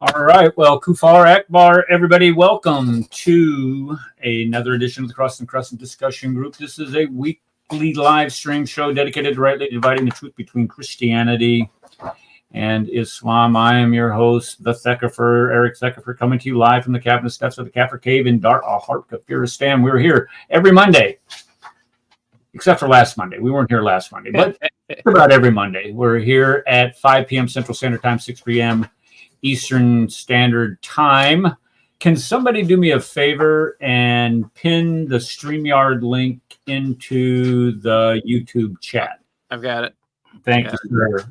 All right. Well, Kufar Akbar, everybody, welcome to another edition of the Crescent discussion group. This is a weekly live stream show dedicated to rightly dividing the truth between Christianity and Islam. I am your host, the Thekafir, Eric Thekafir, coming to you live from the cabinet steps of the Kafir Cave in Dar al-Harb, Kafiristan. We're here every Monday, except for last Monday. We weren't here last Monday, but about every Monday. We're here at 5 p.m. Central Standard Time, 6 p.m. Eastern Standard Time. Can somebody do me a favor and pin the StreamYard link into the YouTube chat? I've got it. Thank you, sir.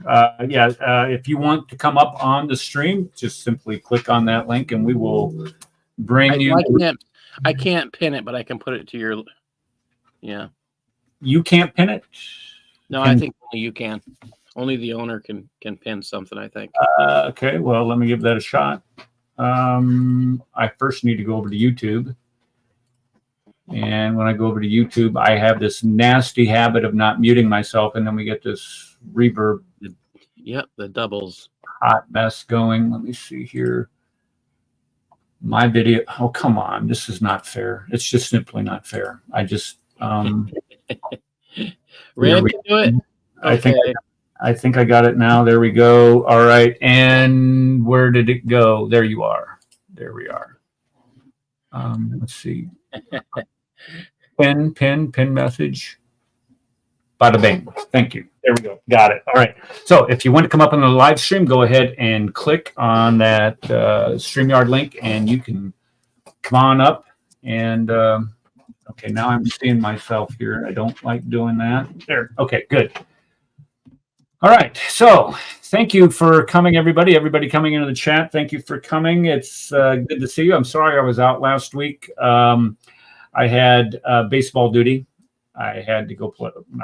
If you want to come up on the stream, just simply click on that link and we will bring you. I can't pin it, but I can put it to your. Yeah. You can't pin it? No, I think only you can. Only the owner can pin something, I think. Okay, well, let me give that a shot. I first need to go over to YouTube. And when I go over to YouTube, I have this nasty habit of not muting myself, and then we get this reverb. Yep, the doubles. Hot mess going. Let me see here. My video. Oh, come on. This is not fair. It's just simply not fair. I just... Rand can do it? I think I got it now. There we go. All right. And where did it go? There you are. There we are. Let's see. Pin message. Bada bing. Thank you. There we go. Got it. All right. So if you want to come up on the live stream, go ahead and click on that StreamYard link and you can come on up. And okay, now I'm seeing myself here. I don't like doing that. There. Okay, good. All right, so thank you for coming, everybody. Everybody coming into the chat, thank you for coming. It's good to see you. I'm sorry I was out last week. I had baseball duty. I had to go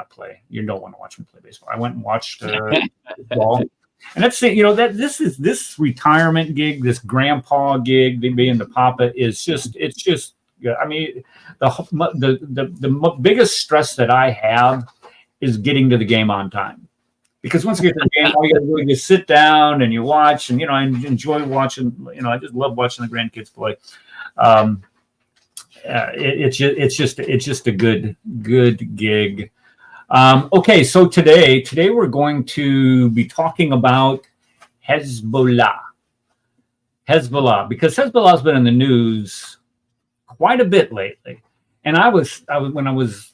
play. You don't want to watch me play baseball. I went and watched baseball. And that's this retirement gig, this grandpa gig, being the papa is just, it's just, I mean, the biggest stress that I have is getting to the game on time. Because once you get to the game, all you got to do is just sit down and you watch, and I enjoy watching. I just love watching the grandkids play. It's just a good gig. Okay, so today we're going to be talking about Hezbollah, because Hezbollah has been in the news quite a bit lately, and I was when I was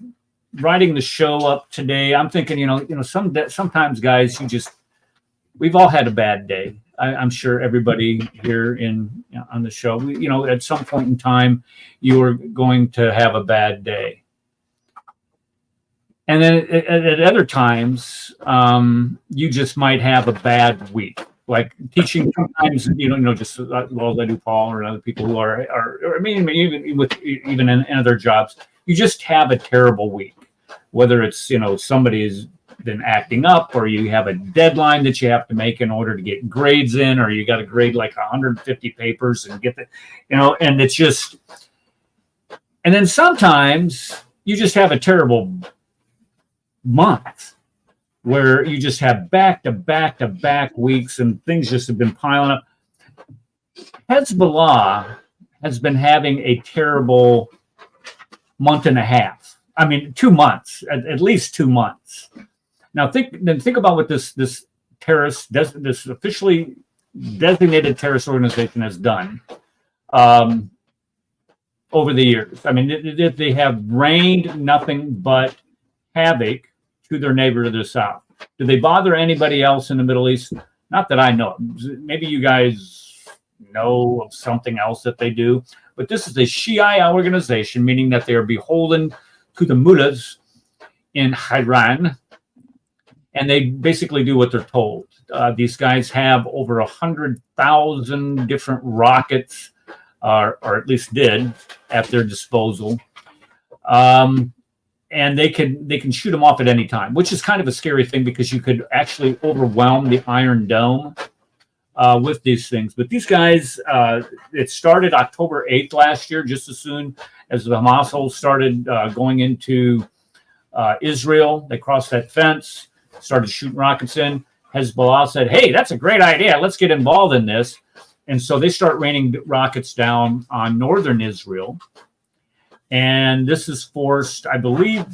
writing the show up today, I'm thinking, sometimes, guys, we've all had a bad day. I'm sure everybody here on the show, at some point in time, you are going to have a bad day. And then at other times, you just might have a bad week. Like teaching sometimes, just as I do, Paul, or other people who are I mean, even in other jobs, you just have a terrible week. Whether it's, somebody has been acting up, or you have a deadline that you have to make in order to get grades in, or you got to grade like 150 papers and get and it's just, and then sometimes you just have a terrible month where you just have back weeks and things just have been piling up. Hezbollah has been having a terrible month and a half. I mean, 2 months, at least 2 months. Now think about what this terrorist, this officially designated terrorist organization has done over the years. I mean, they have rained nothing but havoc to their neighbor to the south. Do they bother anybody else in the Middle East? Not that I know. Maybe you guys know of something else that they do. But this is a Shia organization, meaning that they are beholden to the mullahs in Iran, and they basically do what they're told. These guys have over 100,000 different rockets, or at least did, at their disposal, and they can shoot them off at any time, which is kind of a scary thing because you could actually overwhelm the Iron Dome with these things. But these guys, it started October 8th last year, just as soon as the Hamas started going into Israel. They crossed that fence, started shooting rockets in. Hezbollah said, hey, that's a great idea. Let's get involved in this. And so they start raining rockets down on northern Israel. And this is forced, I believe,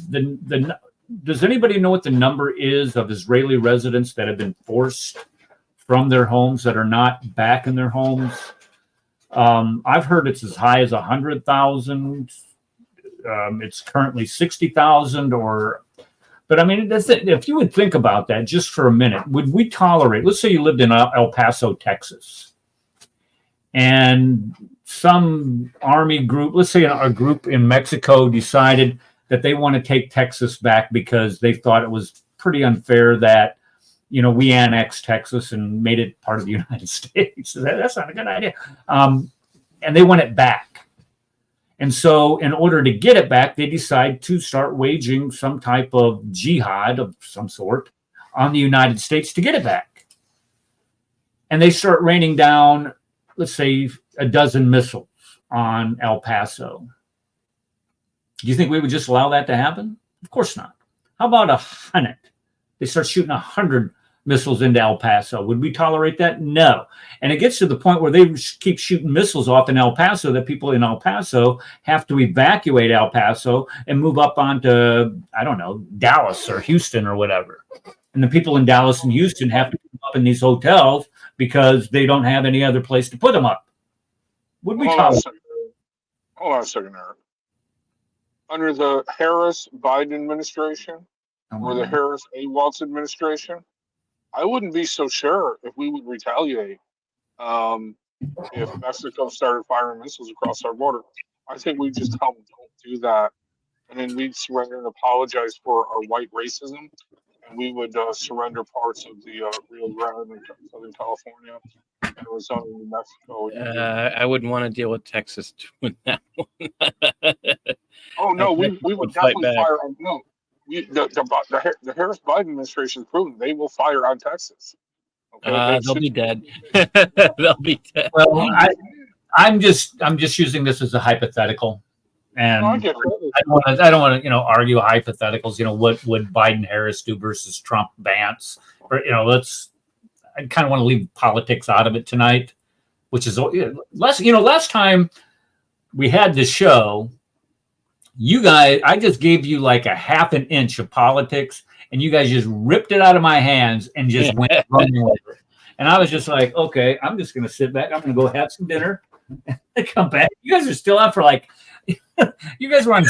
does anybody know what the number is of Israeli residents that have been forced from their homes that are not back in their homes? I've heard it's as high as 100,000. It's currently 60,000 but I mean, if you would think about that just for a minute, would we tolerate, let's say you lived in El Paso, Texas, and some army group, let's say a group in Mexico decided that they want to take Texas back because they thought it was pretty unfair that, we annexed Texas and made it part of the United States. That's not a good idea. And they want it back. And so in order to get it back, they decide to start waging some type of jihad of some sort on the United States to get it back. And they start raining down, let's say, a dozen missiles on El Paso. Do you think we would just allow that to happen? Of course not. How about 100? They start shooting 100 missiles into El Paso. Would we tolerate that? No. And it gets to the point where they keep shooting missiles off in El Paso that people in El Paso have to evacuate El Paso and move up onto, I don't know, Dallas or Houston or whatever. And the people in Dallas and Houston have to come up in these hotels because they don't have any other place to put them up. Would we tolerate? Hold on a second, Eric. Under the Harris-Biden administration or the Harris-A. Walz administration, I wouldn't be so sure if we would retaliate if Mexico started firing missiles across our border. I think we just tell them don't do that, and then we'd surrender and apologize for our white racism, and we would surrender parts of the Rio Grande in Southern California, Arizona, New Mexico. I wouldn't want to deal with Texas doing that one. Oh no, we would definitely fire on no. The Harris-Biden administration has proven they will fire on Texas. Okay? They'll be dead. They'll be dead. Well, I'm just using this as a hypothetical, and I don't want to argue hypotheticals. What would Biden Harris do versus Trump Vance? Or I kind of want to leave politics out of it tonight, which is last time we had this show. You guys, I just gave you like a half an inch of politics, and you guys just ripped it out of my hands and just went running with it. And I was just like, okay, I'm just going to sit back. I'm going to go have some dinner and come back. You guys are still out for like, you guys were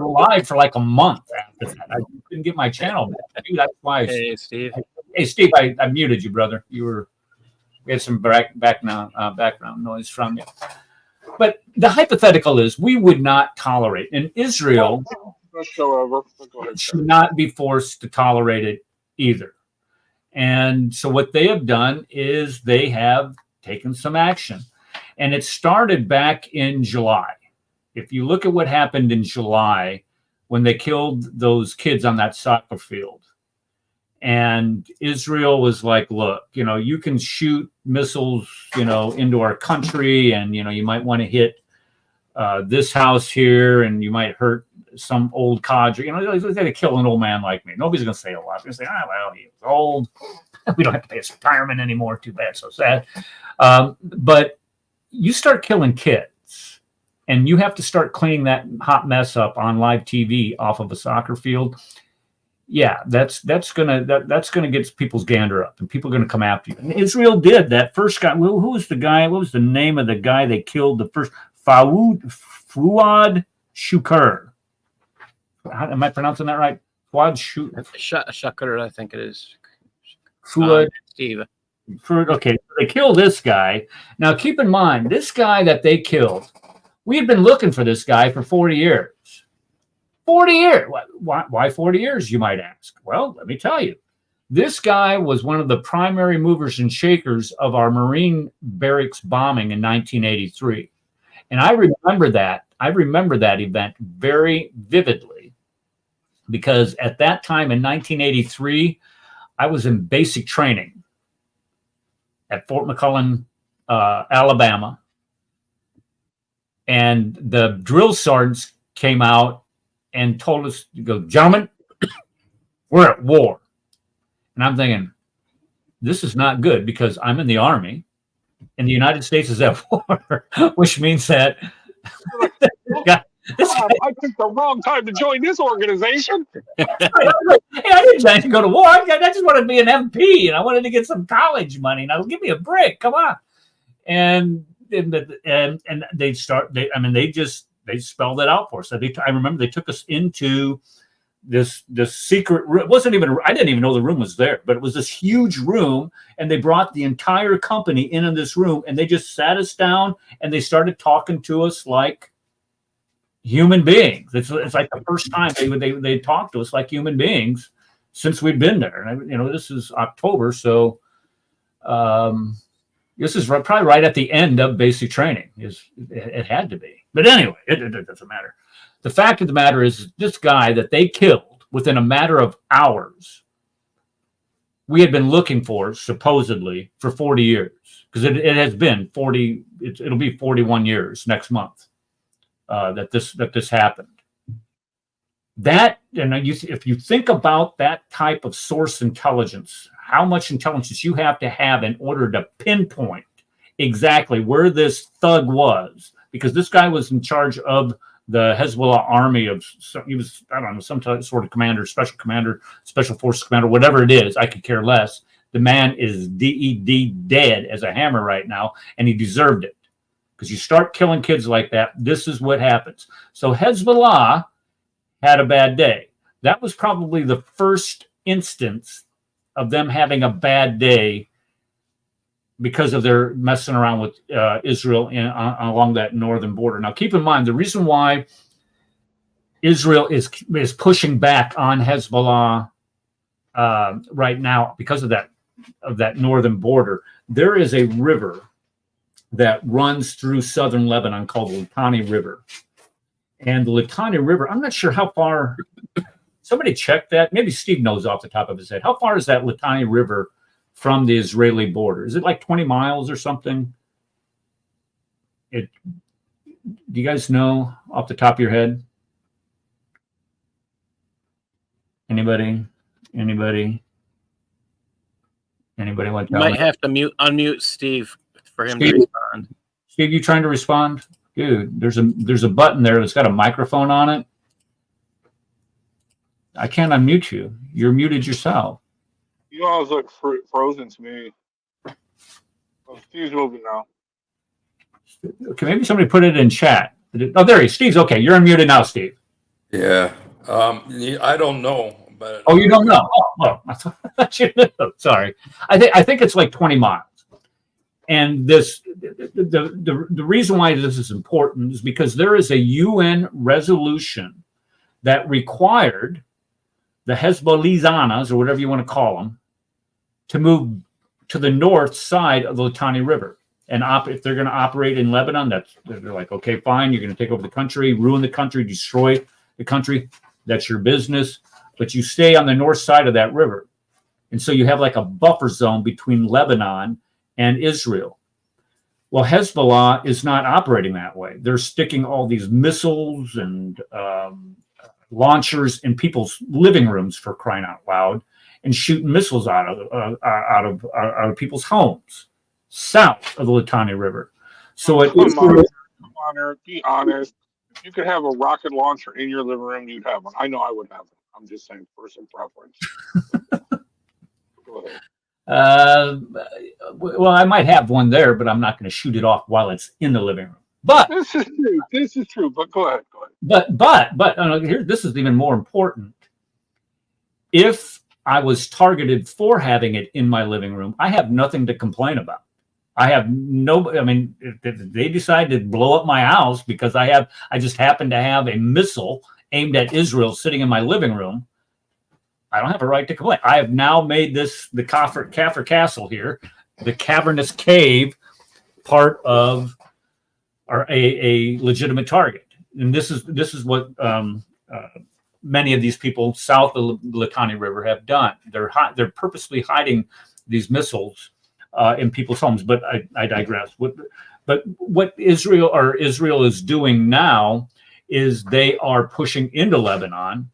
live for like a month after that. I couldn't get my channel back. That's why. Hey, Steve. Hey, Steve, I muted you, brother. We had some background noise from you. But the hypothetical is we would not tolerate, and Israel should not be forced to tolerate it either. And so what they have done is they have taken some action. And it started back in July. If you look at what happened in July when they killed those kids on that soccer field, and Israel was like, look, you can shoot missiles, into our country, and, you might want to hit this house here, and you might hurt some old cadre. They're going to kill an old man like me. Nobody's going to say a lot. They're going to say, well, he was old. We don't have to pay his retirement anymore. Too bad. So sad. But you start killing kids, and you have to start cleaning that hot mess up on live TV off of a soccer field. Yeah, that's gonna get people's gander up, and people are gonna come after you. And Israel did that first guy. Who was the guy? What was the name of the guy they killed the first? Fuad Shukr. Am I pronouncing that right? Fuad Shukr, I think it is. Fuad. Steve. Okay, they killed this guy. Now keep in mind, this guy that they killed, we had been looking for this guy for 40 years. 40 years. Why 40 years, you might ask? Well, let me tell you. This guy was one of the primary movers and shakers of our Marine barracks bombing in 1983. And I remember that. I remember that event very vividly because at that time in 1983, I was in basic training at Fort McClellan, Alabama. And the drill sergeants came out and told us to go, gentlemen, we're at war. And I'm thinking, this is not good because I'm in the Army. and the United States is at war, which means that I picked the wrong time to join this organization. Hey, I didn't plan to go to war. I just wanted to be an MP, and I wanted to get some college money. Now give me a break. Come on. And they spelled it out for us. I remember they took us into this secret room. It wasn't even, I didn't even know the room was there, but it was this huge room, and they brought the entire company in this room, and they just sat us down, and they started talking to us like human beings. It's like the first time they talked to us like human beings since we'd been there. And this is October, so this is probably right at the end of basic training. It had to be, but anyway, it doesn't matter. The fact of the matter is, this guy that they killed within a matter of hours, we had been looking for supposedly for 40 years, because it has been 40. It'll be 41 years next month. That this happened. That, and if you think about that type of source intelligence, how much intelligence you have to have in order to pinpoint exactly where this thug was, because this guy was in charge of the Hezbollah army he was, I don't know, some sort of commander, special forces commander, whatever it is. I could care less. The man is dead as a hammer right now, and he deserved it. Because you start killing kids like that, this is what happens. So Hezbollah had a bad day. That was probably the first instance of them having a bad day because of their messing around with Israel along that northern border. Now, keep in mind, the reason why Israel is pushing back on Hezbollah right now, because of that northern border, there is a river that runs through southern Lebanon called the Litani River. And the Litani River, I'm not sure how far, somebody check that. Maybe Steve knows off the top of his head. How far is that Litani River from the Israeli border? Is it like 20 miles or something? Do you guys know off the top of your head? Anybody want to tell me? You might have to unmute Steve for him to respond. Steve, you trying to respond? Dude, there's a button there that's got a microphone on it. I can't unmute you. You're muted yourself. You always look frozen to me. Oh, Steve's moving now. Okay, maybe somebody put it in chat. Oh, there he is. Steve's okay. You're unmuted now, Steve. Yeah. I don't know, but oh, you don't know? Oh, I thought you knew. Sorry. I think it's like 20 miles. And the reason why this is important is because there is a UN resolution that required the Hezbollahizanas, or whatever you want to call them, to move to the north side of the Litani River. And if they're going to operate in Lebanon, they're like, okay, fine, you're going to take over the country, ruin the country, destroy the country. That's your business. But you stay on the north side of that river. And so you have like a buffer zone between Lebanon and Israel. Well, Hezbollah is not operating that way. They're sticking all these missiles and launchers in people's living rooms, for crying out loud, and shooting missiles out of people's homes south of the Litani River. So Come on, Eric, be honest. If you could have a rocket launcher in your living room, you'd have one. I know I would have one. I'm just saying, personal preference. Go ahead. Well, I might have one there, but I'm not going to shoot it off while it's in the living room. But this is true. But go ahead. But here, this is even more important. If I was targeted for having it in my living room, I have nothing to complain about. If they decide to blow up my house because I just happen to have a missile aimed at Israel sitting in my living room, I don't have a right to complain. I have now made this the kafir castle here, the cavernous cave, part of a legitimate target. And this is what many of these people south of the Litani River have done. They're purposely hiding these missiles in people's homes. But I digress. But what Israel is doing now is they are pushing into Lebanon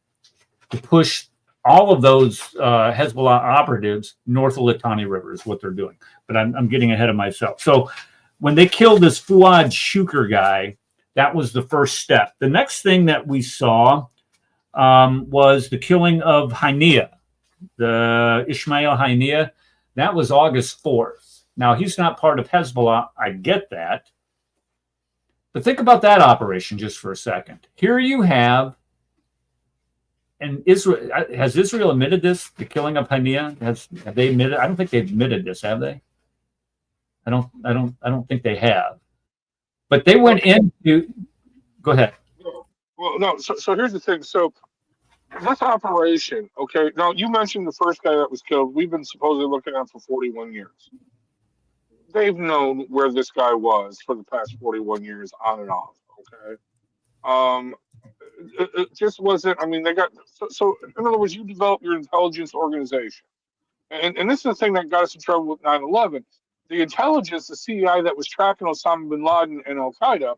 to push all of those Hezbollah operatives north of Litani River is what they're doing. But I'm getting ahead of myself. So when they killed this Fuad Shukr guy, that was the first step. The next thing that we saw was the killing of Hania, the Ismail Hania. That was August 4th. Now, he's not part of Hezbollah. I get that. But think about that operation just for a second. Here you have, and Israel, has Israel admitted this, the killing of Hania? Have they admitted? I don't think they've admitted this, have they? I don't think they have. But they went into, go ahead. Well, no. So here's the thing. So this operation, okay. Now you mentioned the first guy that was killed. We've been supposedly looking at for 41 years. They've known where this guy was for the past 41 years, on and off. Okay. It just wasn't. I mean, they got so. In other words, you develop your intelligence organization, and this is the thing that got us in trouble with 9/11. The intelligence, the CIA that was tracking Osama bin Laden and Al Qaeda,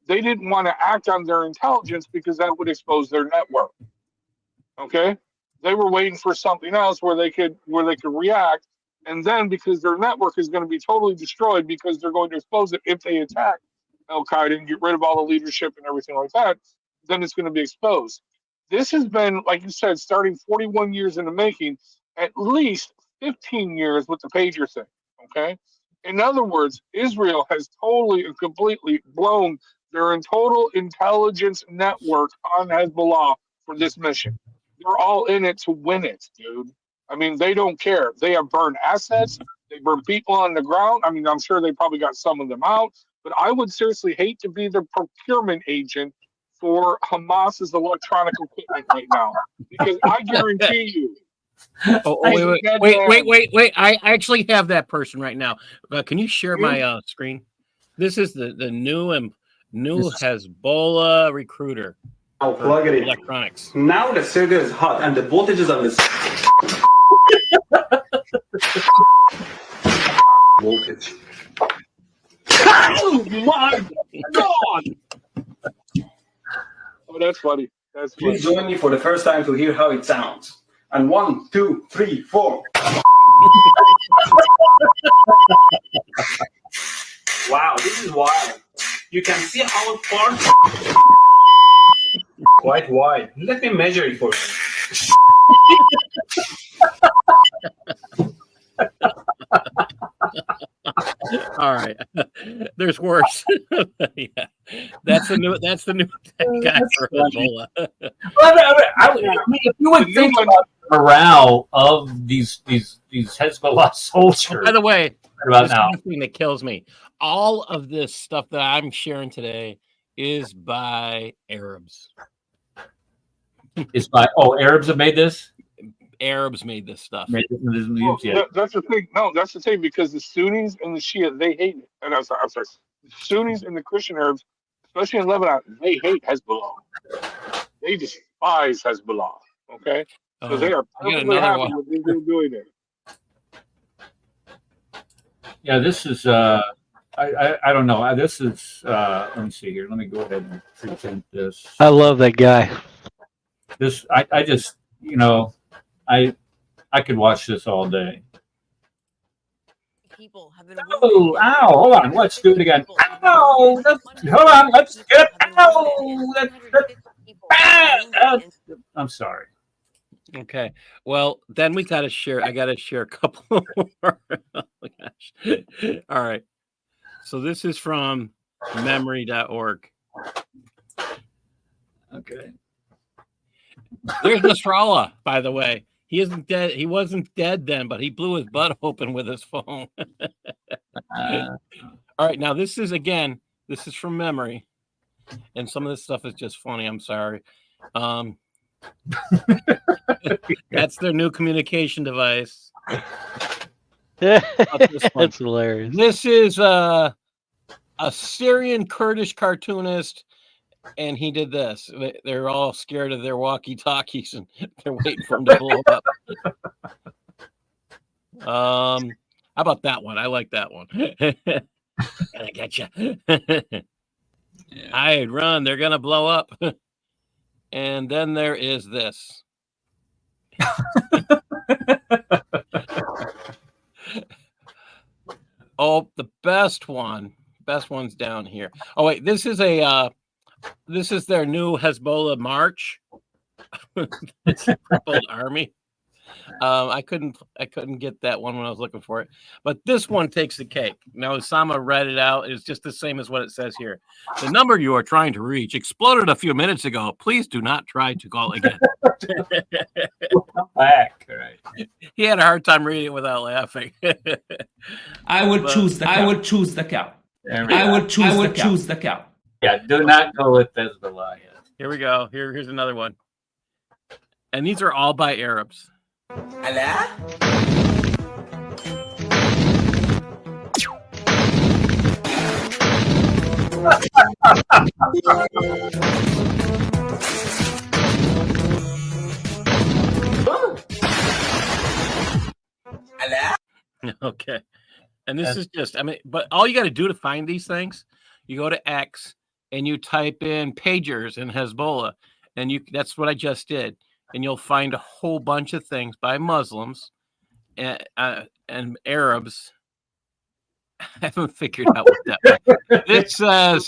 they didn't want to act on their intelligence because that would expose their network. Okay, they were waiting for something else where they could react, and then because their network is going to be totally destroyed because they're going to expose it if they attack Al Qaeda and get rid of all the leadership and everything like that, then it's going to be exposed. This has been, like you said, starting 41 years in the making, at least 15 years with the pager thing. Okay. In other words, Israel has totally and completely blown their total intelligence network on Hezbollah for this mission. They're all in it to win it, dude. I mean, they don't care. They have burned assets. They burn people on the ground. I mean, I'm sure they probably got some of them out. But I would seriously hate to be the procurement agent for Hamas's electronic equipment right now. Because I guarantee you. Wait. I actually have that person right now. Can you share my screen? This is the new Hezbollah recruiter. I'll plug it in. Electronics. Now the circuit is hot and the voltages on this voltage. Oh my God! Oh, that's funny. That's funny. Please join me for the first time to hear how it sounds. And 1, 2, 3, 4. Wow, this is wild. You can see how far. Quite wide. Let me measure it for you. All right, there's worse. Yeah, that's the new guy for Hezbollah. I mean, if you would think about the morale of these Hezbollah soldiers. By the way, about this now, thing that kills me. All of this stuff that I'm sharing today is by Arabs. Arabs have made this? Arabs made this stuff. That's the thing. No, that's the thing, because the Sunnis and the Shia, they hate it. And I'm sorry. The Sunnis and the Christian Arabs, especially in Lebanon, they hate Hezbollah. They despise Hezbollah. Okay? So they are perfectly happy with what they're doing there. Yeah, this is I don't know. This is let me see here. Let me go ahead and present this. I love that guy. This I just, I could watch this all day. People have been ow, hold on, let's do it again. Ow, hold on, let's get it. Ow, I'm sorry. Okay, well, then I got to share a couple more. Oh my gosh. All right, so this is from memory.org. Okay. There's Nasrallah, by the way. He isn't dead. He wasn't dead then, but he blew his butt open with his phone. All right, now this is from memory, and some of this stuff is just funny. I'm sorry. That's their new communication device. That's hilarious. This is a Syrian Kurdish cartoonist, and he did this. They're all scared of their walkie-talkies, and they're waiting for him to blow up. How about that one? I like that one. I got you. I'd run. They're gonna blow up. And then there is this. Oh, the best one's down here. Oh wait, this is their new Hezbollah march. It's the crippled army. I couldn't get that one when I was looking for it, but this one takes the cake. Now Osama read it out. It's just the same as what it says here. The number you are trying to reach exploded a few minutes ago. Please do not try to call again. Back, right? He had a hard time reading it without laughing. I would choose the cow. I would choose the cow. Yeah, do not go with Hezbollah. Here we go. Here's another one. And these are all by Arabs. Allah? Okay. And this is just, I mean, but all you got to do to find these things, you go to X and you type in pagers and Hezbollah, and that's what I just did. And you'll find a whole bunch of things by Muslims and Arabs. I haven't figured out what that was. It says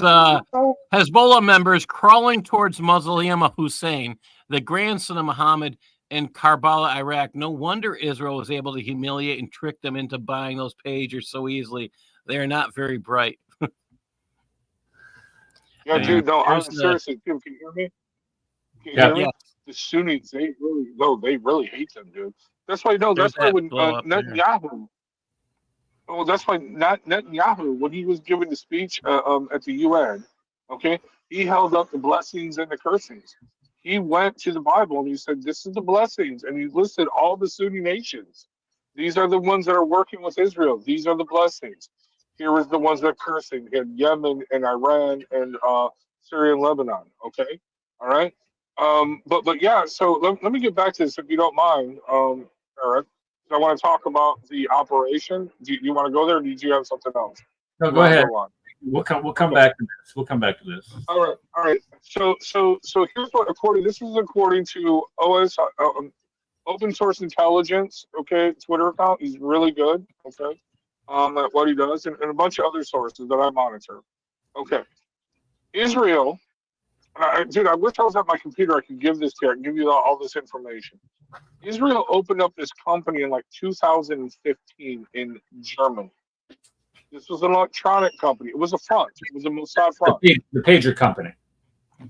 Hezbollah members crawling towards Mausoleum of Hussein, the grandson of Muhammad, in Karbala, Iraq. No wonder Israel was able to humiliate and trick them into buying those pagers so easily. They are not very bright. Yeah, dude, no, I'm seriously, Tim, can you hear me? Can you hear me? Yeah. The Sunnis, they really hate them, dude. That's why, that's why when Netanyahu, that's why Netanyahu, when he was giving the speech at the UN, okay, he held up the blessings and the cursings. He went to the Bible and he said, this is the blessings. And he listed all the Sunni nations. These are the ones that are working with Israel. These are the blessings. Here is the ones that are cursing in Yemen and Iran and Syria and Lebanon. Okay. All right. But yeah, so let me get back to this if you don't mind, Eric. I want to talk about the operation. Do you want to go there, or did you have something else? No, go ahead. We'll come back to this. We'll come back to this. All right. So here's what this is according to Open Source Intelligence. Okay, Twitter account. He's really good. Okay, at what he does, and a bunch of other sources that I monitor. Okay, Israel. Dude, I wish I was at my computer. I could give this to you. I can give you all this information. Israel opened up this company in like 2015 in Germany. This was an electronic company. It was a front. It was a Mossad front. The pager company.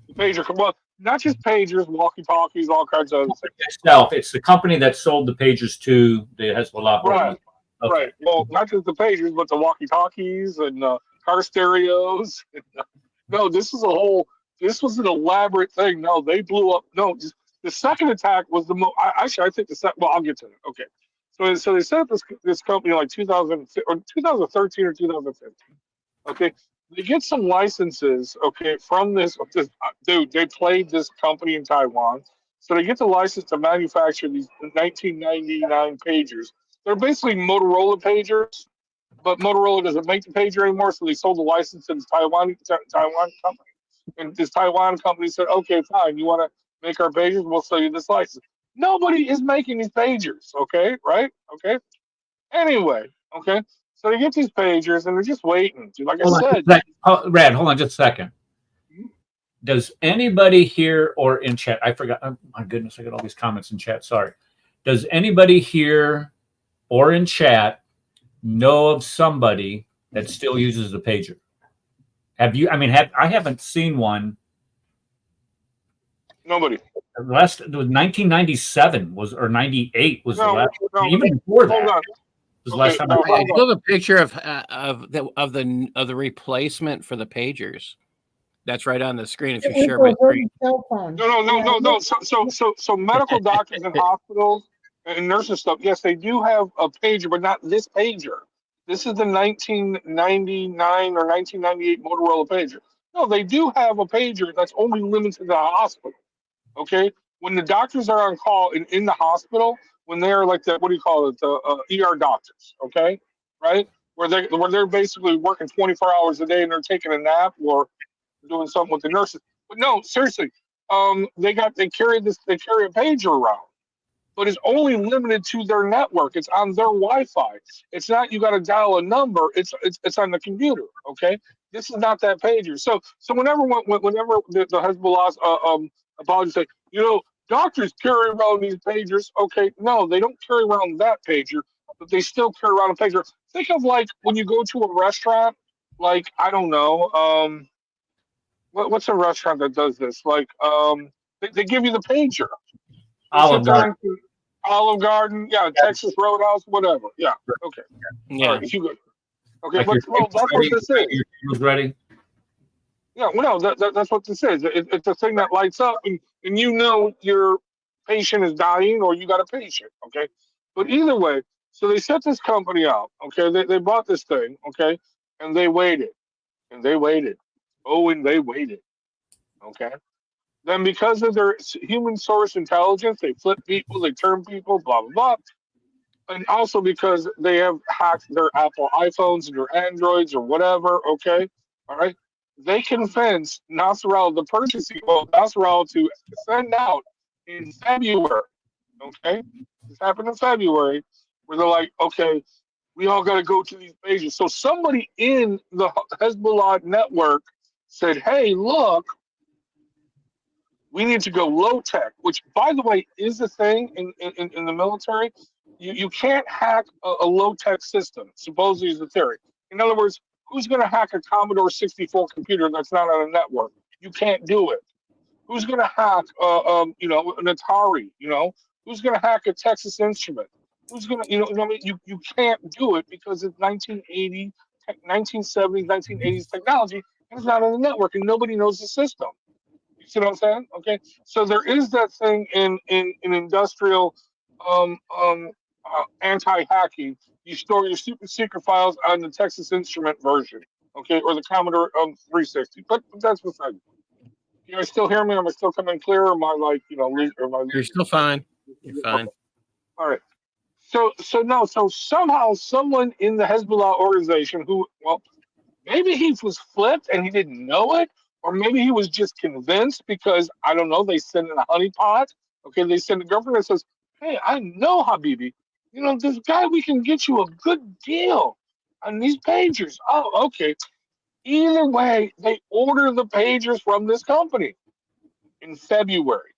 The pager, well, not just pagers, walkie-talkies, all kinds of other things. It's the company that sold the pagers to the Hezbollah. Right. Okay. Right. Well, not just the pagers, but the walkie-talkies and car stereos. No, this was an elaborate thing. No, they blew up. No, the second attack was the most. Actually, I think the second. Well, I'll get to it. Okay. So they set up this company like 2013 or 2015. Okay, they get some licenses. Okay, from this dude. They played this company in Taiwan, so they get the license to manufacture these 1999 pagers. They're basically Motorola pagers, but Motorola doesn't make the pager anymore, so they sold the license to the Taiwan company. And this Taiwan company said, "Okay, fine. You want to make our pagers? We'll sell you this license." Nobody is making these pagers, okay? Right? Okay. Anyway, okay. So they get these pagers and they're just waiting. Like I said, Rad, hold on just a second. Does anybody here or in chat? I forgot. Oh, my goodness, I got all these comments in chat. Sorry. Does anybody here or in chat know of somebody that still uses the pager? Have you? I mean, I haven't seen one. Nobody. The last it was 1997 or 98 was the last. No, even before that. Hold on. Was the last time I have a picture of the replacement for the pagers. That's right on the screen. If you share my screen. No. So medical doctors and hospitals and nurses stuff. Yes, they do have a pager, but not this pager. This is the 1999 or 1998 Motorola pager. No, they do have a pager that's only limited to the hospital. Okay, when the doctors are on call in the hospital, when they're like the the ER doctors, okay, right, where they're basically working 24 hours a day and they're taking a nap or doing something with the nurses. But no, seriously, they carry a pager around, but it's only limited to their network. It's on their Wi-Fi. It's not you got to dial a number. It's on the computer. Okay, this is not that pager. So whenever the Hezbollah's apologists say, doctors carry around these pagers. Okay, no, they don't carry around that pager, but they still carry around a pager. Think of like when you go to a restaurant, like I don't know, what's a restaurant that does this? Like they give you the pager. Olive Garden. Olive Garden, yeah, Texas Roadhouse, whatever. Yeah, okay. Yeah. All right, you good. Okay, Like well, that's what this is. Your table's ready. Yeah, well, no, that's what this is. It's a thing that lights up, and your patient is dying or you got a patient, okay? But either way, so they set this company out, okay? They bought this thing, okay? And they waited, and they waited. Oh, and they waited, okay? Then because of their human source intelligence, they flip people, they turn people, blah, blah, blah. And also because they have hacked their Apple iPhones and their Androids or whatever, okay? All right? They convinced Nasrallah, the purchasing of Nasrallah, to send out in February, okay? This happened in February, where they're like, okay, we all got to go to these pages. So somebody in the Hezbollah network said, hey, look, we need to go low tech, which, by the way, is a thing in the military. You can't hack a low tech system, supposedly is the theory. In other words, who's going to hack a Commodore 64 computer that's not on a network? You can't do it. Who's going to hack, an Atari? Who's going to hack a Texas Instrument? Who's going to, you can't do it because it's 1970s, 1980s technology, and it's not on the network, and nobody knows the system. You see what I'm saying? Okay, so there is that thing in industrial anti-hacking. You store your super secret files on the Texas Instrument version, okay, or the Commodore 360. But that's beside. You guys still hear me? Am I still coming clear? Or am I like, You're still fine. You're fine. Okay. All right. So somehow someone in the Hezbollah organization who, well, maybe he was flipped and he didn't know it, or maybe he was just convinced because, I don't know, they send in a honeypot. Okay, they send a government that says, hey, I know Habibi. This guy, we can get you a good deal on these pagers. Oh, okay. Either way, they order the pagers from this company in February.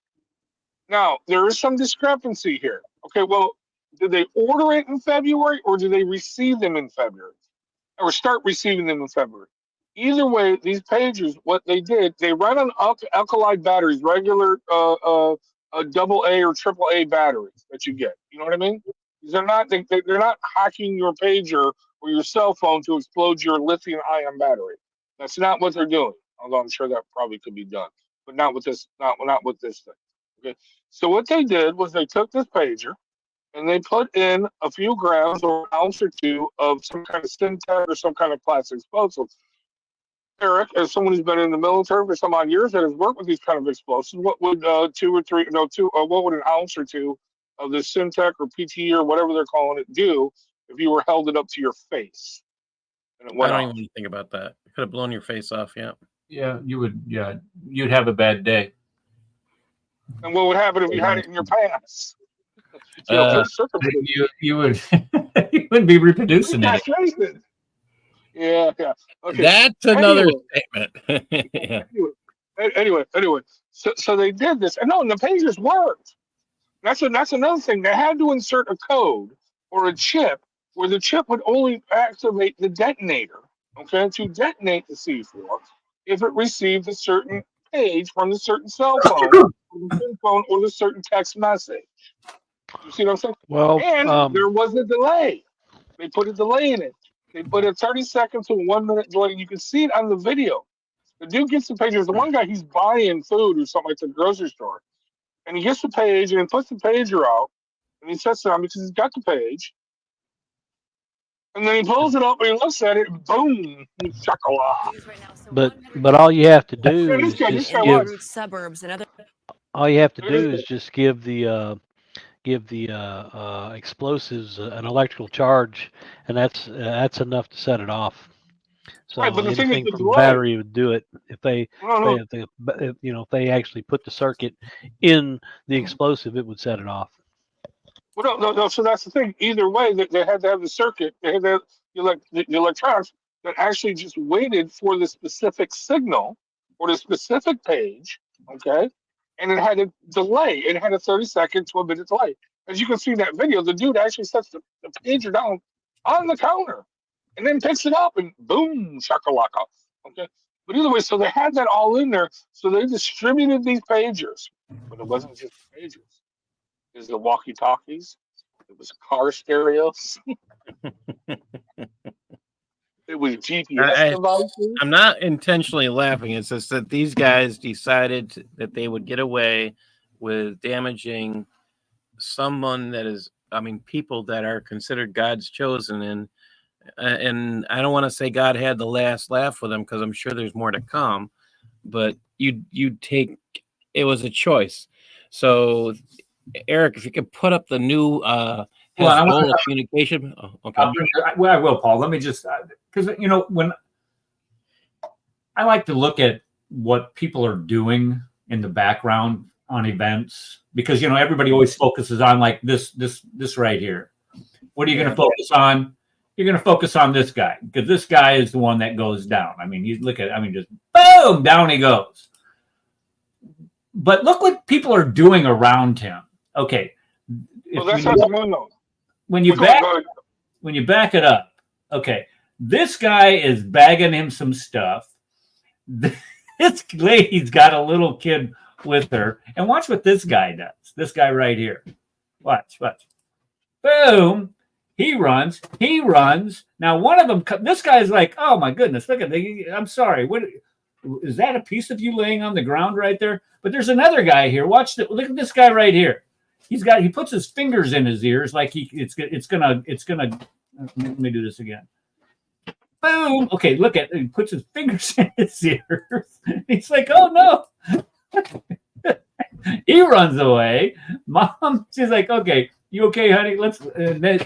Now, there is some discrepancy here. Okay, well, did they order it in February or did they receive them in February? Or start receiving them in February? Either way, these pagers, what they did, they run on alkali batteries, regular AA or AAA batteries that you get. You know what I mean? They're not hacking your pager or your cell phone to explode your lithium-ion battery. That's not what they're doing. Although I'm sure that probably could be done, but not with this. Not with this thing. Okay. So what they did was they took this pager and they put in a few grams or an ounce or two of some kind of synthetic or some kind of plastic explosive. Eric, as someone who's been in the military for some odd years that has worked with these kind of explosives, what would what would an ounce or two of this Syntec or PT or whatever they're calling it do if you were held it up to your face? And it went I off? don't even think about that. It could have blown your face off. Yeah. Yeah, you would. Yeah, you'd have a bad day. And what would happen if you had it in your pants? You would. You wouldn't be reproducing it. Yeah. Okay. That's another statement. Yeah. Anyway. So they did this, and the pagers worked. That's another thing. They had to insert a code or a chip where the chip would only activate the detonator, okay, to detonate the C4 if it received a certain page from the certain cell phone, or the certain text message. You see what I'm saying? Well, and there was a delay. They put a delay in it. They put a 30-second to 1 minute delay. You can see it on the video. The dude gets the page. There's the one guy, he's buying food or something at the grocery store. And he gets the page and he puts the pager out. And he sets it on because he's got the page. And then he pulls it up and he looks at it. Boom. But all you have to do is just give suburbs and other. All you have to do is just give the explosives an electrical charge, and that's enough to set it off. So right, but the thing anything is, from battery would do it if they if they actually put the circuit in the explosive, it would set it off. Well, no. So that's the thing. Either way, they had to have the circuit. They had to have the electronics that actually just waited for the specific signal or the specific page. Okay, and it had a delay. It had a 30-second to a minute delay. As you can see in that video, the dude actually sets the pager down on the counter and then picks it up and boom, shakalaka. Okay, but either way, so they had that all in there. So they distributed these pagers, but it wasn't just pagers. It was the walkie-talkies. It was car stereos. It was GPS devices. I'm not intentionally laughing. It's just that these guys decided that they would get away with damaging someone that is, people that are considered God's chosen. And I don't want to say God had the last laugh with them, because I'm sure there's more to come. But it was a choice. So, Eric, if you could put up the new Hezbollah communication. Oh, okay. I will, Paul. Let me just, because, when I like to look at what people are doing in the background on events, because, everybody always focuses on like this right here. What are you going to focus on? You're going to focus on this guy, because this guy is the one that goes down. You look at, just boom, down he goes. But look what people are doing around him. Okay. Well, that's not the one, though. When you back it up, okay, this guy is bagging him some stuff. This lady's got a little kid with her, and watch what this guy does. This guy right here. Watch. Boom. He runs. Now one of them, this guy's like, oh my goodness, look at I'm sorry. What is that? A piece of you laying on the ground right there? But there's another guy here. Look at this guy right here. He puts his fingers in his ears like it's gonna. Let me do this again. Boom. Okay, look at. He puts his fingers in his ears. He's like, oh no. He runs away. Mom, she's like, okay, you okay, honey?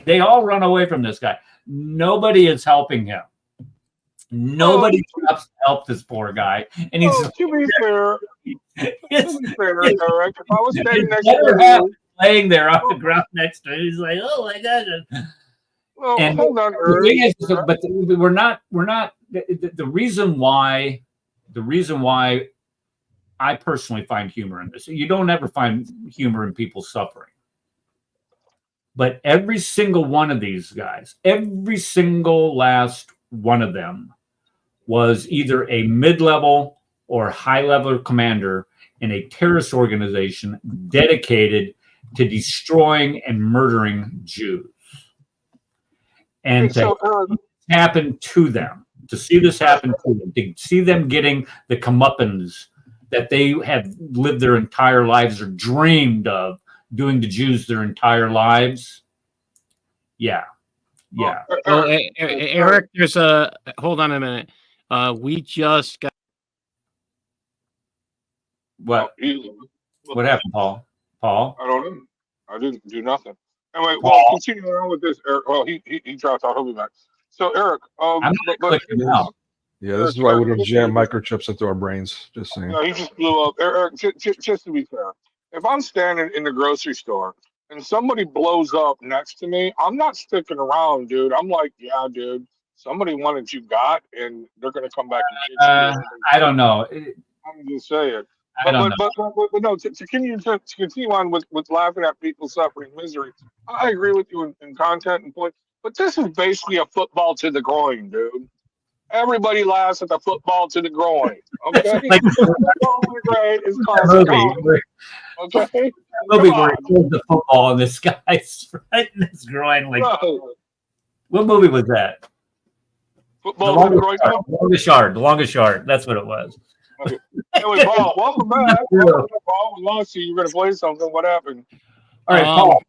They all run away from this guy. Nobody is helping him. Nobody stops to help this poor guy. And he's to be fair, Eric, if I was standing next to him, laying there on the ground next to him, he's like, "Oh my gosh!" Well, and hold on, Eric. But we're not. The reason why I personally find humor in this. You don't ever find humor in people suffering. But every single one of these guys, every single last one of them, was either a mid-level or high-level commander in a terrorist organization dedicated to destroying and murdering Jews. And to see this happen to them, to see them getting the comeuppance that they have lived their entire lives or dreamed of doing to Jews their entire lives. Yeah. Well, Eric, hold on a minute. We just got. What happened, Paul? I don't know. I didn't do nothing. Anyway, well, continuing on with this, Eric. Well, he dropped out. He'll be back. So, Eric, I'm clicking now. Yeah, this is why we don't jam microchips into our brains. Just saying. No, he just blew up. Eric, just to be fair, if I'm standing in the grocery store and somebody blows up next to me, I'm not sticking around, dude. I'm like, yeah, dude, somebody wanted you got, and they're gonna come back and get you. I don't know. I'm just saying. I don't know. But no, to continue on with laughing at people suffering misery, I agree with you in content and point. But this is basically a football to the groin, dude. Everybody laughs at the football to the groin. Okay, like, football to the groin is classic. Okay, movie where he pulls the football and this guy's right in his groin. Like, what movie was that? Football to the groin. The Longest Yard. That's what it was. Okay. Anyway, Paul, welcome back. Welcome back, Paul. We lost you. You're going to play something. What happened? All right, Paul.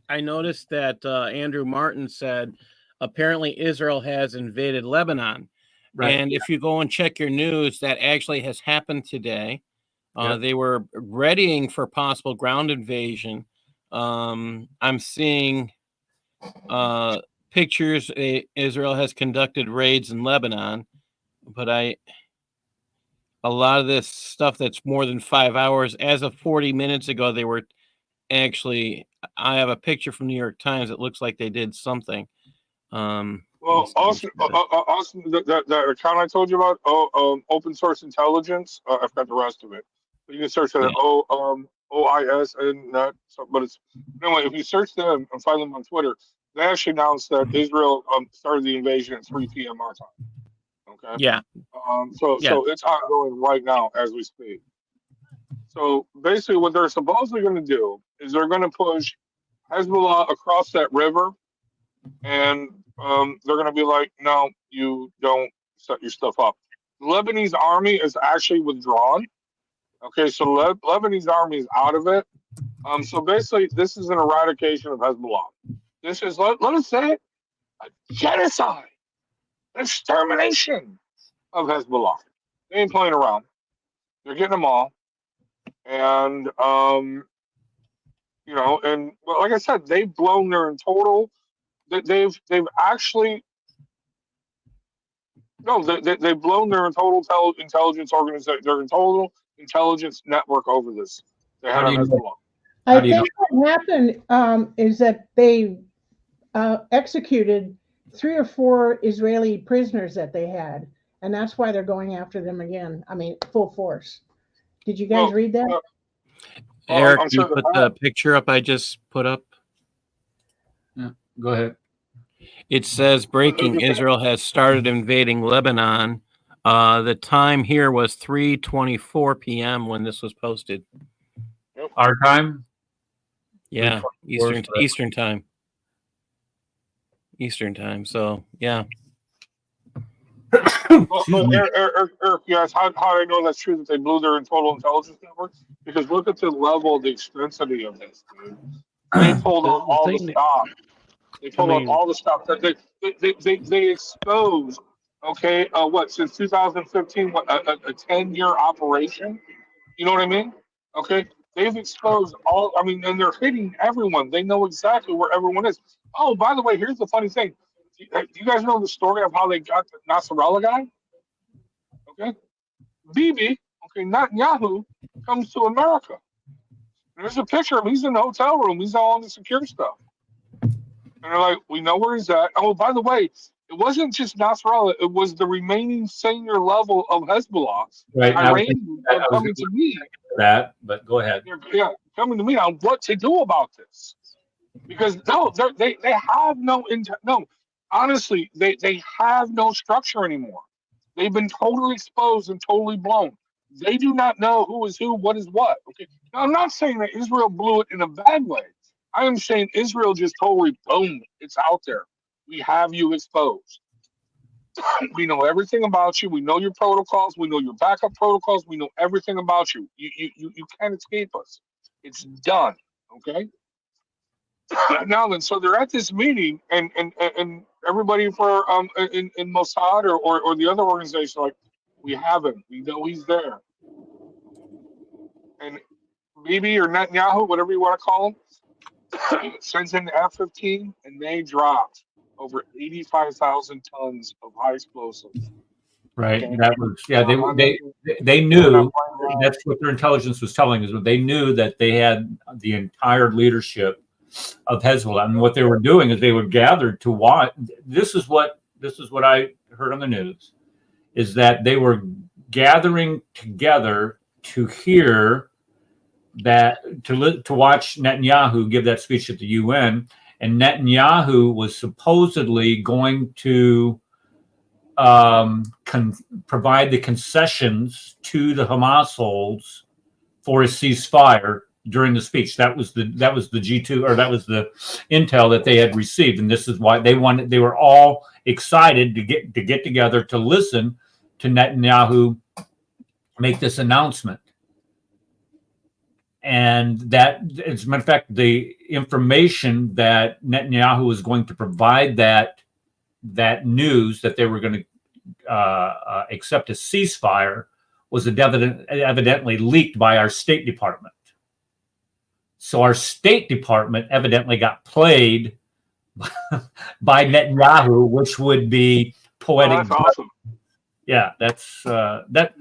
I noticed that Andrew Martin said apparently Israel has invaded Lebanon. Right. And if you go and check your news, that actually has happened today. They were readying for possible ground invasion. I'm seeing pictures. Israel has conducted raids in Lebanon, but a lot of this stuff that's more than 5 hours. As of 40 minutes ago, they were actually. I have a picture from New York Times. It looks like they did something. Well, Austin, that account I told you about, open source intelligence. I forgot the rest of it. You can search that OIS and that. So, but it's anyway. If you search them and find them on Twitter, they actually announced that Israel started the invasion at 3 p.m. our time. Okay. Yeah. So it's ongoing right now as we speak. So basically, what they're supposedly going to do is they're going to push Hezbollah across that river. And they're going to be like, no, you don't set your stuff up. The Lebanese army is actually withdrawn. Okay, so Lebanese army is out of it. So basically, this is an eradication of Hezbollah. This is, let us say it, a genocide, an extermination of Hezbollah. They ain't playing around. They're getting them all. And, and well, like I said, they've blown their total. They've actually they've blown their total intelligence organization, their total intelligence network over this. They had on Hezbollah. I think what happened is that they executed 3 or 4 Israeli prisoners that they had, and that's why they're going after them again. I mean, full force. Did you guys read that? Eric, you put the picture up I just put up. Yeah, go ahead. It says breaking: Israel has started invading Lebanon. The time here was 3:24 p.m. when this was posted. Our time? Yeah, Eastern time. Eastern time. So yeah. Eric, yes. How do I know that's true that they blew their total intelligence network? Because look at the level, the extensity of this, dude. They pulled on all the stuff. They pulled on all the stuff that they exposed. Okay, since 2015, a 10-year operation? You know what I mean? Okay, they've exposed all. I mean, and they're hitting everyone. They know exactly where everyone is. Oh, by the way, here's the funny thing. Do you guys know the story of how they got the Nasrallah guy? Okay, Bibi, Netanyahu comes to America. There's a picture of him. He's in the hotel room. He's all on the secure stuff. And they're like, we know where he's at. Oh, by the way, it wasn't just Nasrallah. It was the remaining senior level of Hezbollah. Right. Iranians are coming to me. That, but go ahead. Yeah, coming to me on what to do about this. Because they have no. Honestly, they have no structure anymore. They've been totally exposed and totally blown. They do not know who is who, what is what. Okay. Now, I'm not saying that Israel blew it in a bad way. I am saying Israel just totally boom. It's out there. We have you exposed. We know everything about you. We know your protocols. We know your backup protocols. We know everything about you. You can't escape us. It's done. Okay. Now then, so they're at this meeting, and everybody for in Mossad or the other organization, like, we have him. We know he's there. And Bibi or Netanyahu, whatever you want to call him, sends in the F-15, and they dropped over 85,000 tons of high explosives. Right. Okay. That was they knew. That's what their intelligence was telling us. They knew that they had the entire leadership of Hezbollah, and what they were doing is they were gathered to watch. This is what I heard on the news, is that they were gathering together to hear that, to watch Netanyahu give that speech at the UN, and Netanyahu was supposedly going to provide the concessions to the Hamas holds for a ceasefire during the speech. That was the G2, or that was the intel that they had received, and this is why they were all excited to get together to listen to Netanyahu make this announcement. And that, as a matter of fact, the information that Netanyahu was going to provide that news that they were going to accept a ceasefire was evidently leaked by our State Department. So our State Department evidently got played by Netanyahu, which would be poetic. That's awesome. Yeah, that's That's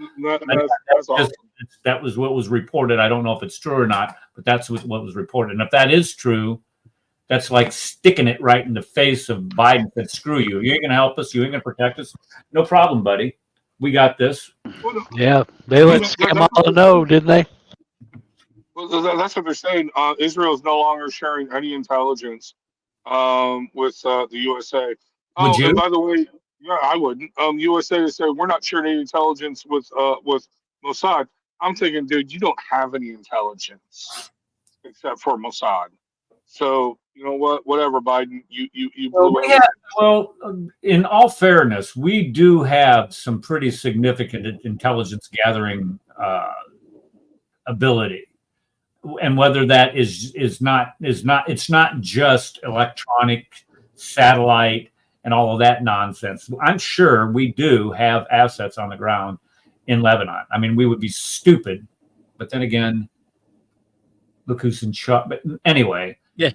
awesome. that was what was reported. I don't know if it's true or not, but that's what was reported. And if that is true, that's like sticking it right in the face of Biden. That screw you. You ain't gonna help us. You ain't gonna protect us. No problem, buddy. We got this. Yeah, they let Kamala know, didn't they? Well, that's what they're saying. Israel is no longer sharing any intelligence with the USA. Oh, Would you? and by the way, yeah, I wouldn't. USA said we're not sharing any intelligence with Mossad. I'm thinking, dude, you don't have any intelligence except for Mossad. So you know what? Whatever, Biden, you blew it. Well, in all fairness, we do have some pretty significant intelligence gathering ability, and whether that is not it's not just electronic, satellite, and all of that nonsense. I'm sure we do have assets on the ground in Lebanon. I mean, we would be stupid, but then again, look who's in charge. But anyway. Yeah,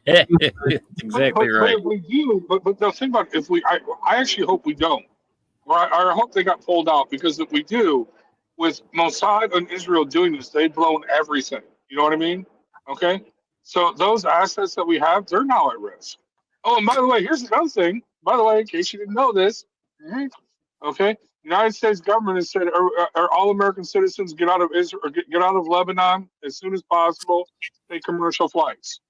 exactly right. But we do. But the thing about I actually hope we don't. Or I hope they got pulled out, because if we do, with Mossad and Israel doing this, they've blown everything. You know what I mean? Okay. So those assets that we have, they're now at risk. Oh, and by the way, here's another thing. By the way, in case you didn't know this, okay, United States government has said, are all American citizens get out of Israel, or get out of Lebanon as soon as possible. Take commercial flights.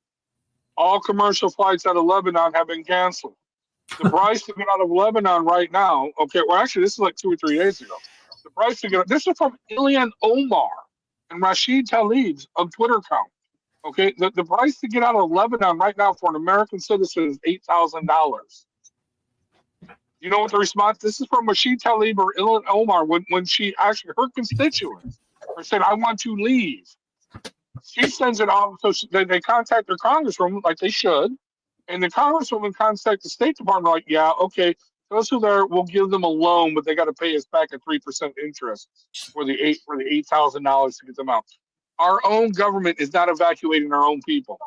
All commercial flights out of Lebanon have been canceled. The price to get out of Lebanon right now, okay, well, actually, this is like 2 or 3 days ago. The price to get this is from Ilhan Omar and Rashid Tlaib's Twitter account. Okay, the price to get out of Lebanon right now for an American citizen is $8,000. You know what the response? This is from Rashid Tlaib or Ilhan Omar when she actually, her constituents are saying, I want to leave. She sends it off, so they contact their congresswoman like they should, and the congresswoman contacts the State Department like, yeah, okay, those who there, we'll give them a loan, but they got to pay us back at 3% interest for the $8,000 to get them out. Our own government is not evacuating our own people,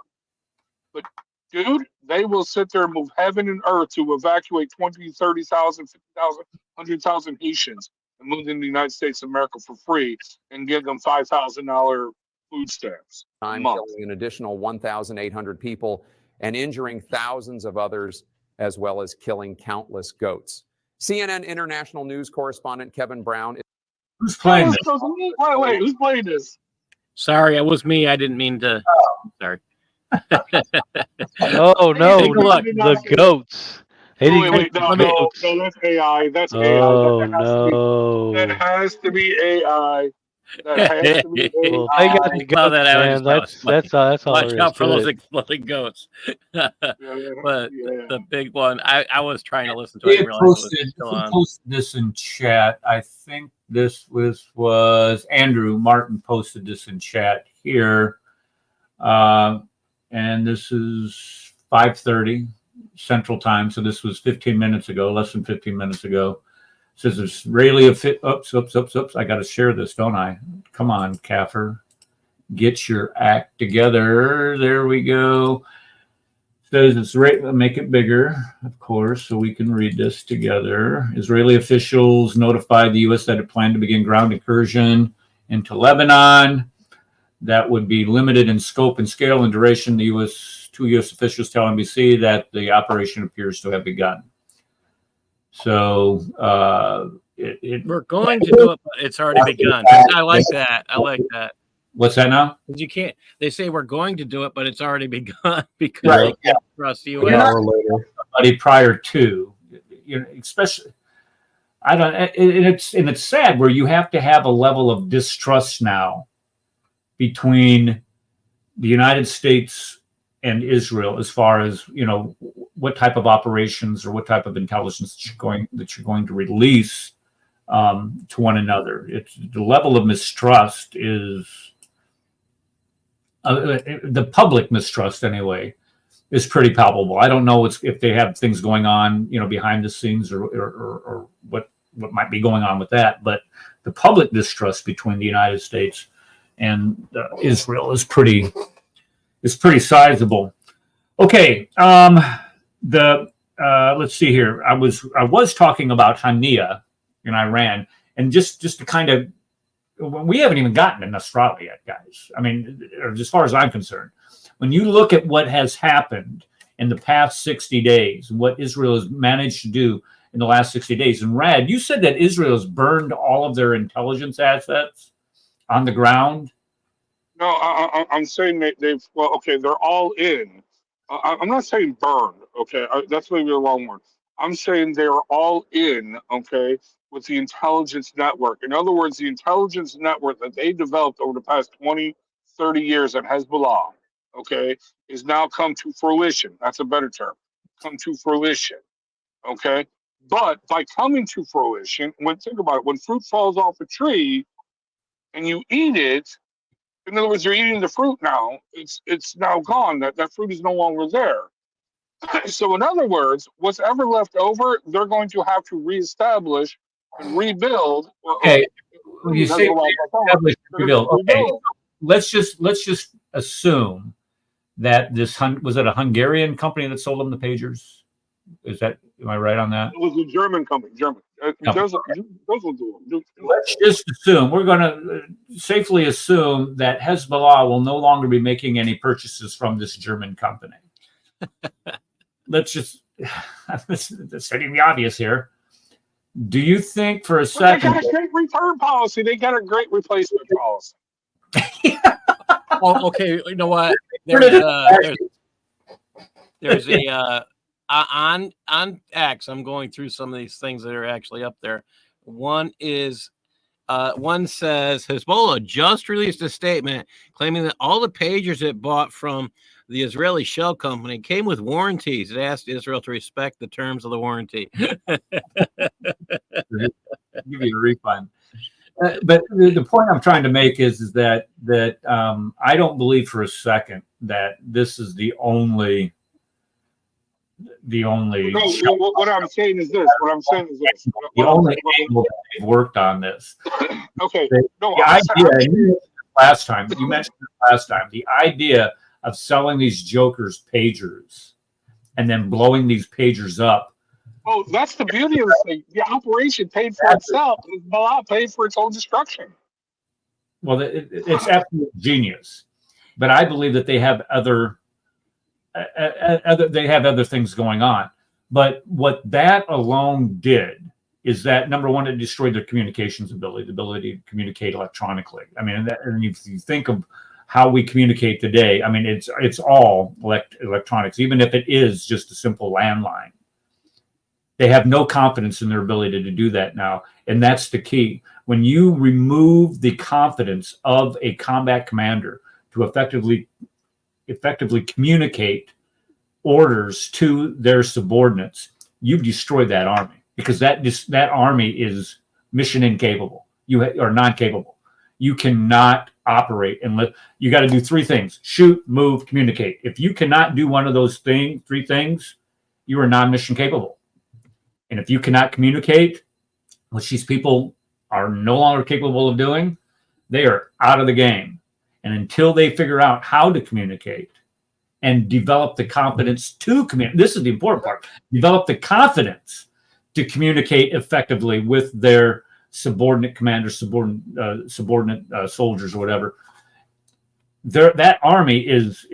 but dude, they will sit there and move heaven and earth to evacuate 20, 30,000, 50,000, 100,000 Haitians and move them to the United States of America for free and give them $5,000 food stamps. Killing an additional 1,800 people and injuring thousands of others, as well as killing countless goats. CNN international news correspondent Kevin Brown. Who's playing this? Wait, who's playing this? Sorry, it was me. I didn't mean to. Sorry. Oh no, Take a look. The goats. Wait, no, that's AI. That's AI. Oh no. That has to be AI. That has to be AI. Well, they got the goats, man. That's all Watch there out is for to those it. exploding goats. But the big one, I was trying to listen to He it. had posted this in chat. I think this was Andrew Martin posted this in chat here. And this is 5:30 Central Time. So this was 15 minutes ago, less than 15 minutes ago. It says Israeli oops. I got to share this, don't I? Come on, Kafir. Get your act together. There we go. It says make it bigger, of course, so we can read this together. Israeli officials notified the U.S. that it planned to begin ground incursion into Lebanon. That would be limited in scope and scale and duration. Two U.S. officials tell NBC that the operation appears to have begun. So we're going to do it, but it's already begun. I like that. I like that. What's that now? You can't. They say we're going to do it, but it's already begun because right, they can't trust the U.S. An hour later. Somebody prior to, especially. I don't. It's sad where you have to have a level of distrust now between the United States and Israel, as far as what type of operations or what type of intelligence that you're going to release to one another. It's the level of mistrust is the public mistrust anyway is pretty palpable. I don't know if they have things going on behind the scenes or what might be going on with that, but the public distrust between the United States and Israel is pretty sizable. Okay, let's see here. I was talking about Hania in Iran. And just to kind of, we haven't even gotten to Nasrallah yet, guys. I mean, as far as I'm concerned, when you look at what has happened in the past 60 days, what Israel has managed to do in the last 60 days. And Rad, you said that Israel has burned all of their intelligence assets on the ground. No, I'm saying they've, well, okay, they're all in. I'm not saying burned, okay? That's maybe the wrong word. I'm saying they're all in, okay, with the intelligence network. In other words, the intelligence network that they developed over the past 20, 30 years at Hezbollah, okay, is now come to fruition. That's a better term. Come to fruition, okay? But by coming to fruition, think about it, when fruit falls off a tree and you eat it, in other words, you're eating the fruit now. It's now gone. That fruit is no longer there. So in other words, what's ever left over, they're going to have to reestablish and rebuild. Okay. When you say reestablish, rebuild, okay. Let's just assume that this was it a Hungarian company that sold them the pagers? Am I right on that? It was a German company. Let's just assume, we're going to safely assume that Hezbollah will no longer be making any purchases from this German company. Let's stating the obvious here. Do you think for a second? They got a great return policy. They got a great replacement policy. Oh, okay. You know what? There's a on X. I'm going through some of these things that are actually up there. One is one says Hezbollah just released a statement claiming that all the pagers it bought from the Israeli shell company came with warranties. It asked Israel to respect the terms of the warranty. Give you a refund. But the point I'm trying to make is that I don't believe for a second that this is the only. No, what I'm saying is this. The only angle that they've worked on this. Okay. The idea, last time, you mentioned it last time, the idea of selling these jokers pagers and then blowing these pagers up. Oh, that's the beauty of the thing. The operation paid for itself. Hezbollah paid for its own destruction. Well, it's absolute genius. But I believe that they have other things going on. But what that alone did is that, number one, it destroyed their communications ability, the ability to communicate electronically. I mean, and if you think of how we communicate today, I mean, it's all electronics, even if it is just a simple landline. They have no confidence in their ability to do that now. And that's the key. When you remove the confidence of a combat commander to effectively communicate orders to their subordinates, you've destroyed that army, because that army is mission incapable. Or non-capable. You cannot operate unless you got to do three things: shoot, move, communicate. If you cannot do one of those three things, you are non-mission capable. And if you cannot communicate, which these people are no longer capable of doing, they are out of the game. And until they figure out how to communicate and develop the confidence to communicate, this is the important part, develop the confidence to communicate effectively with their subordinate commanders, subordinate soldiers, or whatever, that army is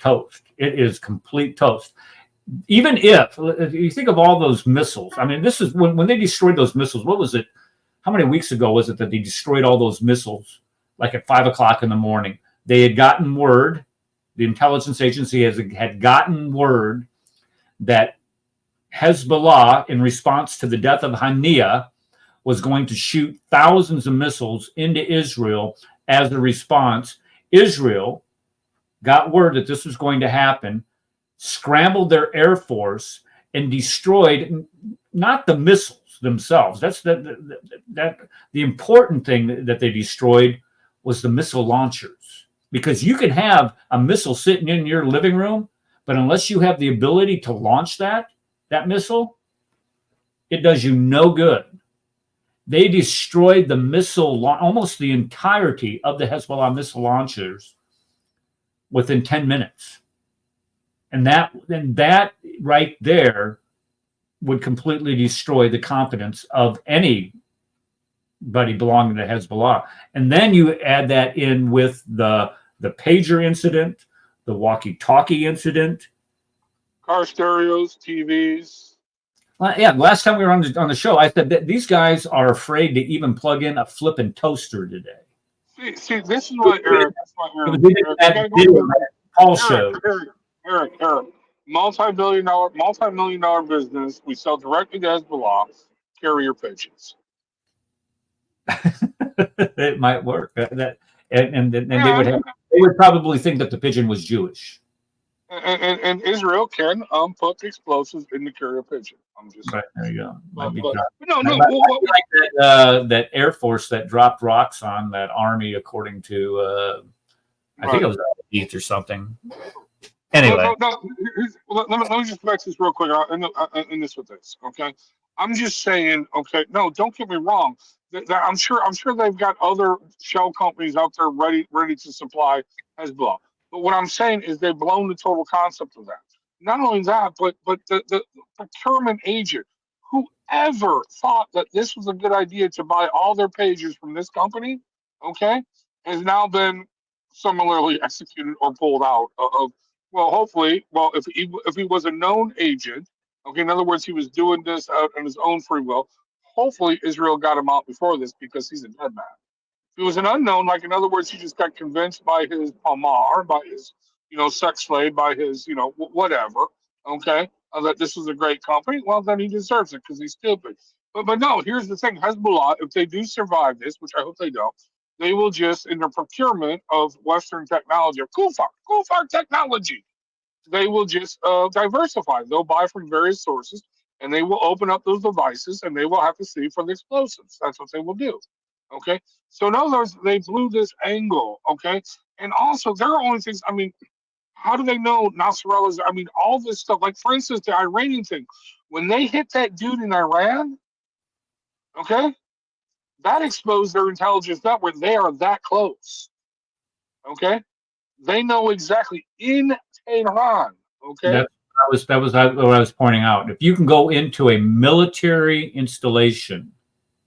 toast. It is complete toast. Even if you think of all those missiles, I mean, this is when they destroyed those missiles. What was it? How many weeks ago was it that they destroyed all those missiles? Like at 5 o'clock in the morning, they had gotten word. The intelligence agency had gotten word that Hezbollah, in response to the death of Hania, was going to shoot thousands of missiles into Israel as a response. Israel got word that this was going to happen, scrambled their air force, and destroyed not the missiles themselves. That's the important thing that they destroyed was the missile launchers. Because you can have a missile sitting in your living room, but unless you have the ability to launch that missile, it does you no good. They destroyed the missile, almost the entirety of the Hezbollah missile launchers within 10 minutes. And that right there would completely destroy the confidence of anybody belonging to Hezbollah. And then you add that in with the pager incident, the walkie-talkie incident. Car stereos, TVs. Yeah, last time we were on the show, I said that these guys are afraid to even plug in a flipping toaster today. See, this is what Eric. Paul showed. Eric, multi-million dollar business. We sell directly to Hezbollah. Carrier pigeons. It might work. They would probably think that the pigeon was Jewish. And Israel can put explosives in the carrier pigeon. I'm just right there. You go. That Air Force that dropped rocks on that army, according to I think it was East or something. Anyway, let me just fix this real quick. And this with this, okay? I'm just saying, okay. No, don't get me wrong. I'm sure they've got other shell companies out there ready to supply Hezbollah. But what I'm saying is they've blown the total concept of that. Not only that, but the procurement agent, whoever thought that this was a good idea to buy all their pages from this company, okay, has now been similarly executed or pulled out of. Well, hopefully, if he was a known agent, okay, in other words, he was doing this out on his own free will. Hopefully, Israel got him out before this because he's a dead man. If he was an unknown, like in other words, he just got convinced by his palmar, by his sex slave, by his whatever, okay, that this was a great company. Well, then he deserves it because he's stupid. But no, here's the thing: Hezbollah, if they do survive this, which I hope they don't, they will just, in their procurement of Western technology, or kufar technology, they will just diversify. They'll buy from various sources, and they will open up those devices, and they will have to see for the explosives. That's what they will do. Okay? So in other words, they blew this angle, okay? And also, there are only things, how do they know Nasrallah's, all this stuff, like, for instance, the Iranian thing, when they hit that dude in Iran, okay, that exposed their intelligence network. They are that close. Okay? They know exactly in Tehran. Okay? That was what I was pointing out. If you can go into a military installation,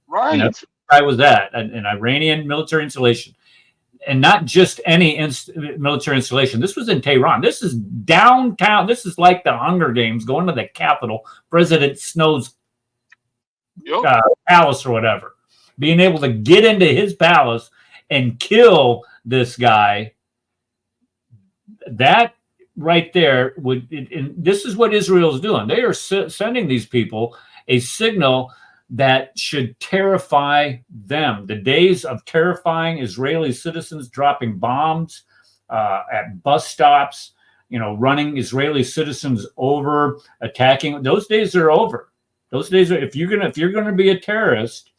right? That's where I was at, an Iranian military installation, and not just any military installation. This was in Tehran. This is downtown. This is like the Hunger Games, going to the Capitol, President Snow's palace or whatever. Being able to get into his palace and kill this guy, that right there would. And this is what Israel is doing. They are sending these people a signal that should terrify them. The days of terrifying Israeli citizens dropping bombs at bus stops, running Israeli citizens over, attacking. Those days are over. Those days are. If you're gonna be a terrorist,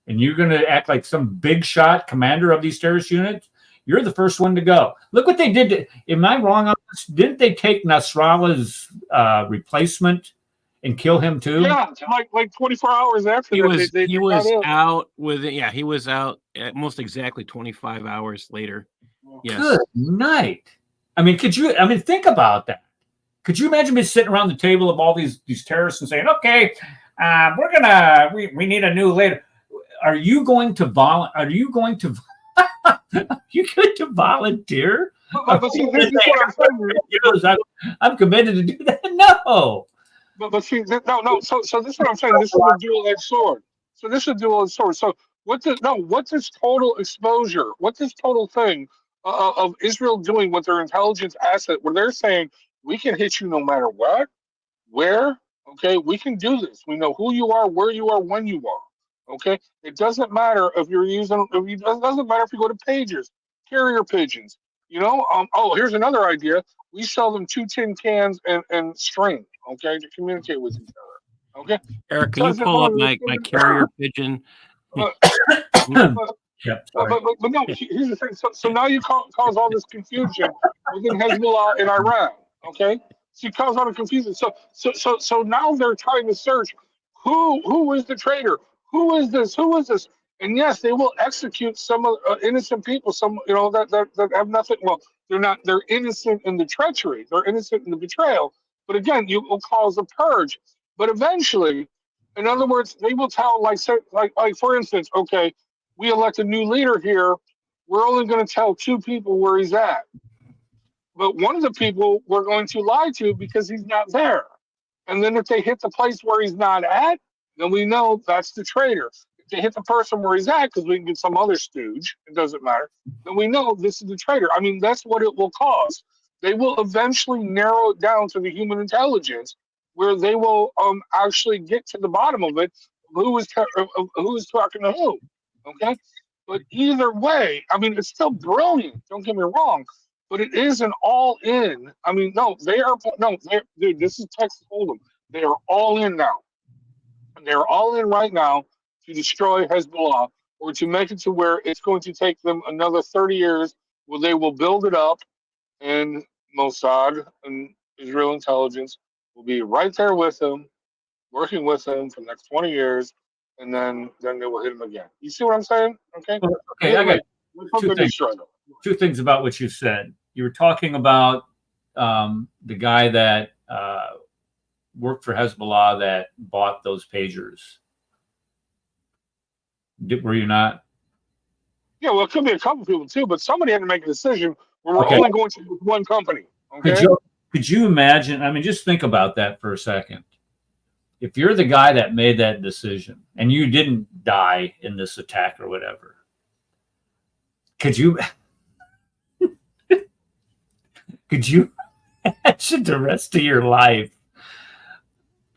and you're going to act like some big shot commander of these terrorist units, you're the first one to go. Look what they did. Am I wrong on this? Didn't they take Nasrallah's replacement and kill him too? Yeah, like 24 hours after he that, was they he was out with it. Yeah, he was out almost exactly 25 hours later. Yes. Good night. Could you? Think about that. Could you imagine me sitting around the table of all these terrorists and saying, "Okay, we need a new leader." Are you going to volunteer? Are you going to volunteer? I'm committed to do that. No. But see, no. So this is what I'm saying. This is a dual-edged sword. So what's this total exposure? What's this total thing of Israel doing with their intelligence asset, where they're saying we can hit you no matter what, where? Okay, we can do this. We know who you are, where you are, when you are. Okay, it doesn't matter if you're using. It doesn't matter if you go to pagers, carrier pigeons. Here's another idea. We sell them 2 tin cans and string. Okay, to communicate with each other. Okay, Eric, can you pull up my carrier pigeon? But no. Here's the thing. So now you cause all this confusion within Hezbollah and Iran. Okay, so you cause all the confusion. So now they're trying to search who is the traitor. Who is this? And yes, they will execute some innocent people. Some that have nothing. Well, they're not. They're innocent in the treachery. They're innocent in the betrayal. But again, you will cause a purge. But eventually, in other words, they will tell, like for instance, okay, we elect a new leader here. We're only going to tell 2 people where he's at. But one of the people we're going to lie to because he's not there. And then if they hit the place where he's not at, then we know that's the traitor. If they hit the person where he's at, because we can get some other stooge, it doesn't matter, then we know this is the traitor. I mean, that's what it will cause. They will eventually narrow it down to the human intelligence, where they will actually get to the bottom of it, who is talking to who. Okay? But either way, I mean, it's still brilliant. Don't get me wrong. But it is an all-in. I mean, dude, this is Texas Hold'em. They are all in now. They're all in right now to destroy Hezbollah, or to make it to where it's going to take them another 30 years where they will build it up, and Mossad and Israel intelligence will be right there with them, working with them for the next 20 years, and then they will hit them again. You see what I'm saying? Okay. Okay, I got two things about what you said. You were talking about the guy that worked for Hezbollah that bought those pagers. Were you not? Yeah, well, it could be a couple people too, but somebody had to make a decision where we're only going to one company. Okay. Could you imagine? I mean, just think about that for a second. If you're the guy that made that decision and you didn't die in this attack or whatever, could you imagine the rest of your life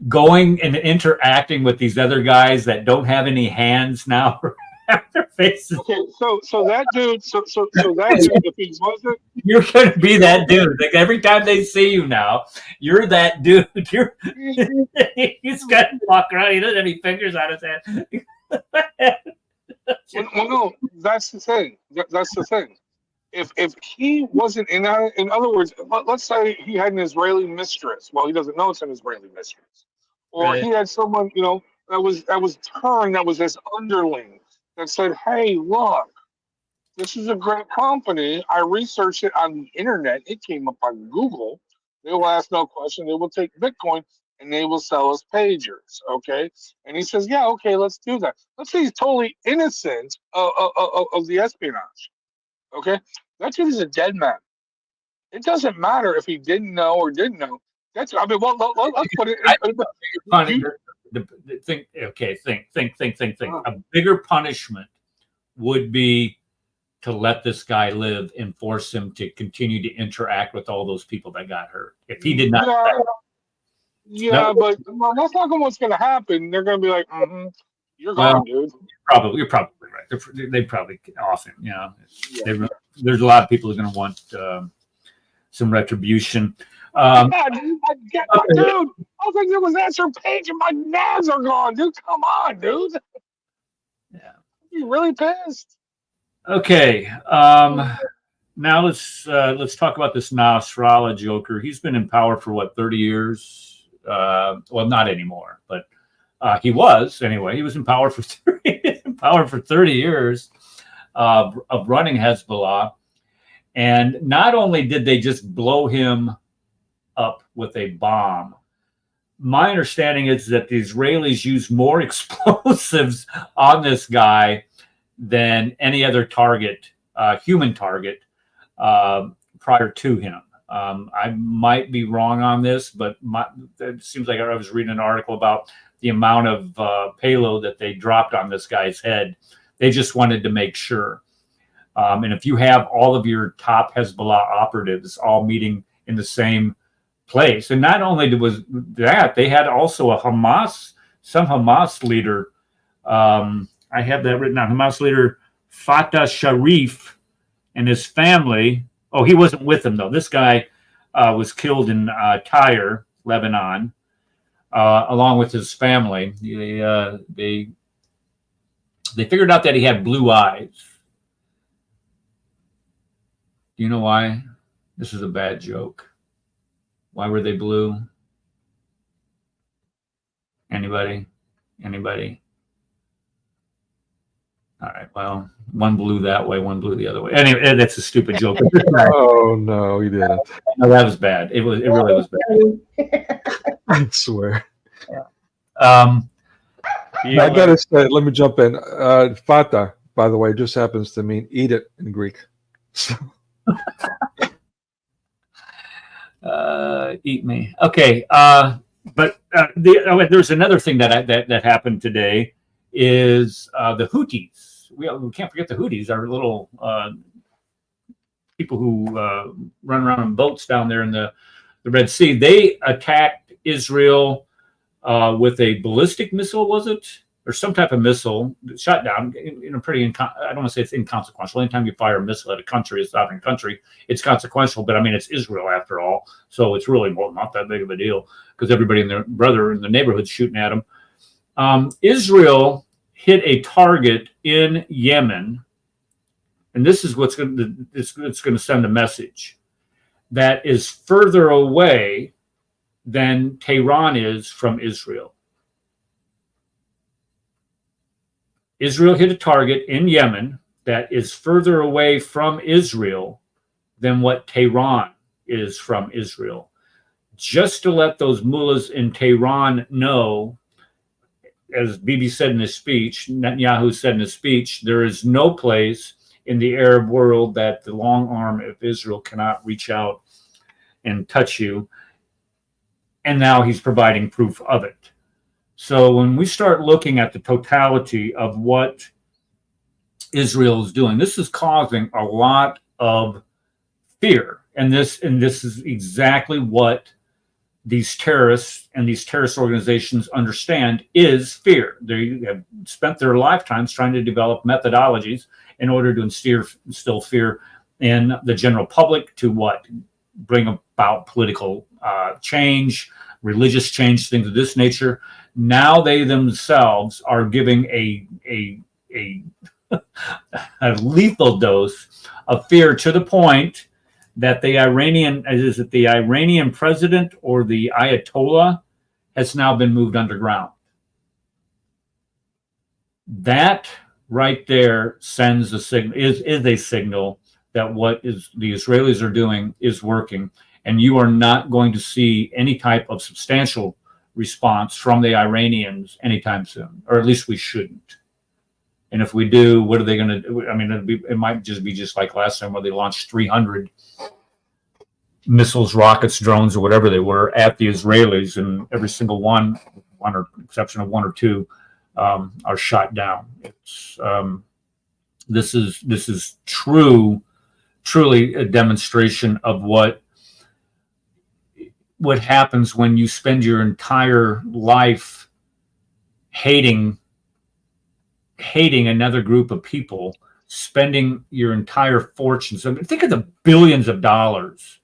going and interacting with these other guys that don't have any hands now around their faces? Okay, so that dude, so that dude, if he wasn't, you're gonna be that dude. Like every time they see you now, you're that dude. He's got to walk around. He doesn't have any fingers on his hand. Well, no, that's the thing. That's the thing. If he wasn't in other words, let's say he had an Israeli mistress. Well, he doesn't know it's an Israeli mistress, or right. He had someone, that was turned, that was his underling, that said, "Hey, look, this is a great company. I researched it on the internet. It came up on Google. They will ask no question. They will take Bitcoin and they will sell us pagers." Okay, and he says, "Yeah, okay, let's do that." Let's say he's totally innocent of the espionage. Okay, that dude is a dead man. It doesn't matter if he didn't know or didn't know. Let's put it. Think. A bigger punishment would be to let this guy live and force him to continue to interact with all those people that got hurt. If he did not, but that's not what's going to happen. They're going to be like, "You're gone, dude." You're probably right. They probably often, there's a lot of people who are going to want some retribution. Dude, I was like, there was that page and my nads are gone, dude. Come on, dude. Yeah. You really pissed? Okay. Now let's talk about this Nasrallah joker. He's been in power for 30 years? Well, not anymore, but he was anyway. He was in power for 30 years of running Hezbollah. And not only did they just blow him up with a bomb, my understanding is that the Israelis used more explosives on this guy than any other target, human target, prior to him. I might be wrong on this, but it seems like I was reading an article about the amount of payload that they dropped on this guy's head. They just wanted to make sure. And if you have all of your top Hezbollah operatives all meeting in the same place, and not only was that, they had also some Hamas leader. I have that written down. Hamas leader Fatah Sharif and his family. Oh, he wasn't with them though. This guy was killed in Tyre, Lebanon, along with his family. They figured out that he had blue eyes. Do you know why? This is a bad joke. Why were they blue? Anybody? All right. Well, one blew that way, one blew the other way. Anyway, that's a stupid joke. Oh no, he didn't. No, that was bad. It really was bad. I swear. I gotta say, let me jump in. Fata, by the way, just happens to mean eat it in Greek. So, eat me. Okay. But there's another thing that happened today is the Houthis. We can't forget the Houthis, our little people who run around in boats down there in the Red Sea. They attacked Israel with a ballistic missile, was it? Or some type of missile shot down in a pretty, I don't want to say it's inconsequential. Anytime you fire a missile at a country, a sovereign country, it's consequential. But I mean, it's Israel after all. So it's really not that big of a deal because everybody and their brother in the neighborhood shooting at them. Israel hit a target in Yemen. And this is what's going to send a message that is further away than Tehran is from Israel. Israel hit a target in Yemen that is further away from Israel than what Tehran is from Israel. Just to let those mullahs in Tehran know, as Bibi said in his speech, Netanyahu said in his speech, there is no place in the Arab world that the long arm of Israel cannot reach out and touch you. And now he's providing proof of it. So when we start looking at the totality of what Israel is doing, this is causing a lot of fear. And this is exactly what these terrorists and these terrorist organizations understand is fear. They have spent their lifetimes trying to develop methodologies in order to instill fear in the general public to what? Bring about political change, religious change, things of this nature. Now they themselves are giving a lethal dose of fear to the point that the Iranian president or the Ayatollah has now been moved underground. That right there sends a signal, is a signal that what the Israelis are doing is working, and you are not going to see any type of substantial response from the Iranians anytime soon, or at least we shouldn't. And if we do, what are they going to do? I mean, it might just be just like last time where they launched 300 missiles, rockets, drones, or whatever they were at the Israelis, and every single one or exception of one or two, are shot down. It's this is truly a demonstration of what happens when you spend your entire life hating another group of people, spending your entire fortunes. I mean, think of the billions of dollars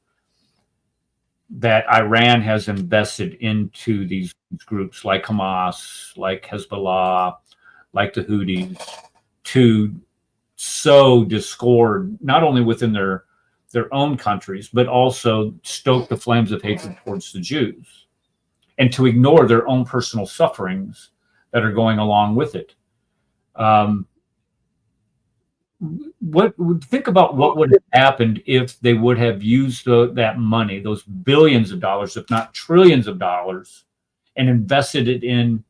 that Iran has invested into these groups like Hamas, like Hezbollah, like the Houthis, to sow discord, not only within their own countries, but also stoke the flames of hatred towards the Jews, and to ignore their own personal sufferings that are going along with it. Think about what would have happened if they would have used that money, those billions of dollars, if not trillions of dollars, and invested it in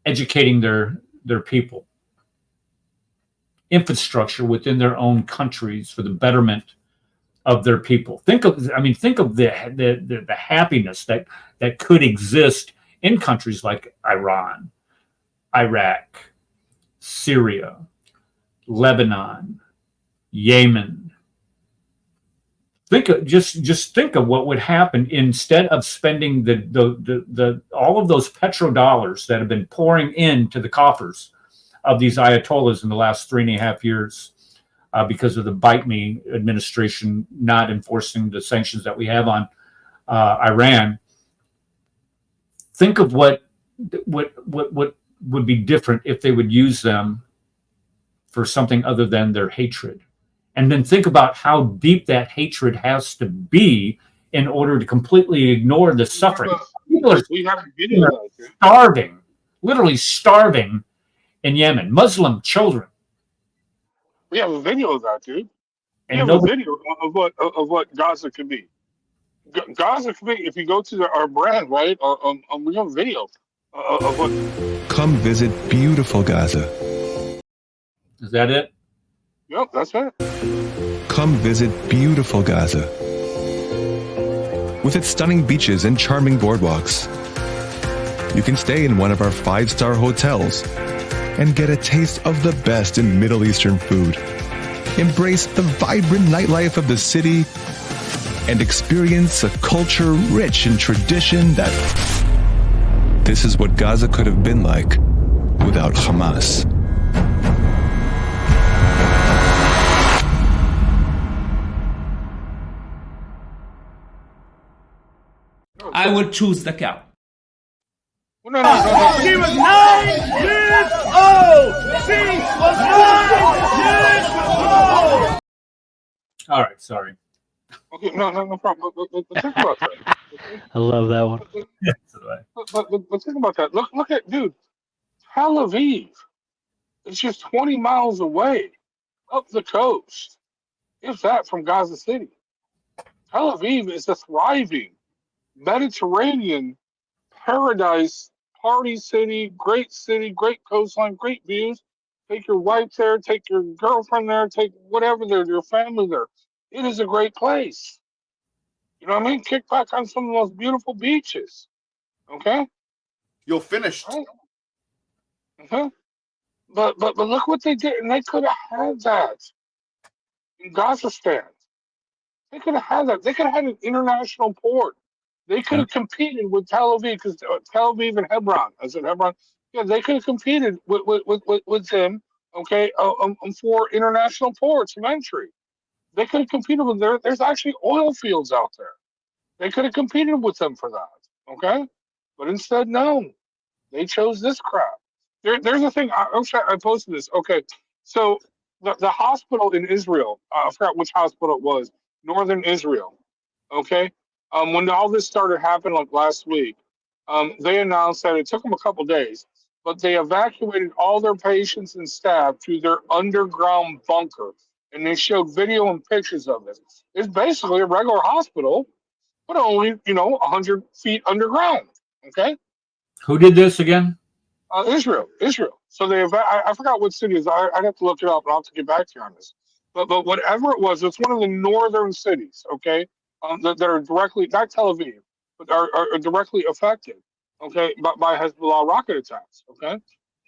educating their people, infrastructure within their own countries for the betterment of their people. Think of the happiness that could exist in countries like Iran, Iraq, Syria, Lebanon, Yemen. Think of what would happen instead of spending the all of those petrodollars that have been pouring into the coffers of these ayatollahs in the last 3.5 years, because of the Bite Me administration not enforcing the sanctions that we have on Iran. Think of what would be different if they would use them for something other than their hatred. And then think about how deep that hatred has to be in order to completely ignore the suffering. People are starving, literally starving in Yemen. Muslim children. We have a video of that, dude. We have a video of what Gaza can be. Gaza can be, if you go to our brand, right? We have a video. of what? Come visit beautiful Gaza. Is that it? Yep, that's it. Come visit beautiful Gaza. With its stunning beaches and charming boardwalks, you can stay in one of our 5-star hotels and get a taste of the best in Middle Eastern food. Embrace the vibrant nightlife of the city and experience a culture rich in tradition that this is what Gaza could have been like without Hamas. I would choose the cow. Well, no. She was 9 years old! She was 9 years old! All right, sorry. Okay, no problem. But think about that. I love that one. But think about that. Look at, dude, Tel Aviv. It's just 20 miles away up the coast. If that from Gaza City. Tel Aviv is a thriving Mediterranean paradise, party city, great coastline, great views. Take your wife there, take your girlfriend there, take whatever there, your family there. It is a great place. You know what I mean? Kick back on some of those beautiful beaches. Okay? You're finished. Right? Okay? But look what they did, and they could have had that in Gazastan. They could have had that. They could have had an international port. They could have competed with Tel Aviv, because Tel Aviv and Hebron, I said Hebron, yeah, they could have competed with them, okay, for international ports of entry. They could have competed with there's actually oil fields out there. They could have competed with them for that, okay? But instead, no. They chose this crap. There's a thing, I posted this, okay. So the hospital in Israel, I forgot which hospital it was, northern Israel, okay? When all this started happening like last week, they announced that it took them a couple days, but they evacuated all their patients and staff to their underground bunker. And they showed video and pictures of it. It's basically a regular hospital, but only, 100 feet underground. Okay? Who did this again? Israel. So I forgot what city it is. I'd have to look it up, and I'll have to get back to you on this. But whatever it was, it's one of the northern cities, okay, that are directly, not Tel Aviv, but are directly affected, okay, by Hezbollah rocket attacks, okay?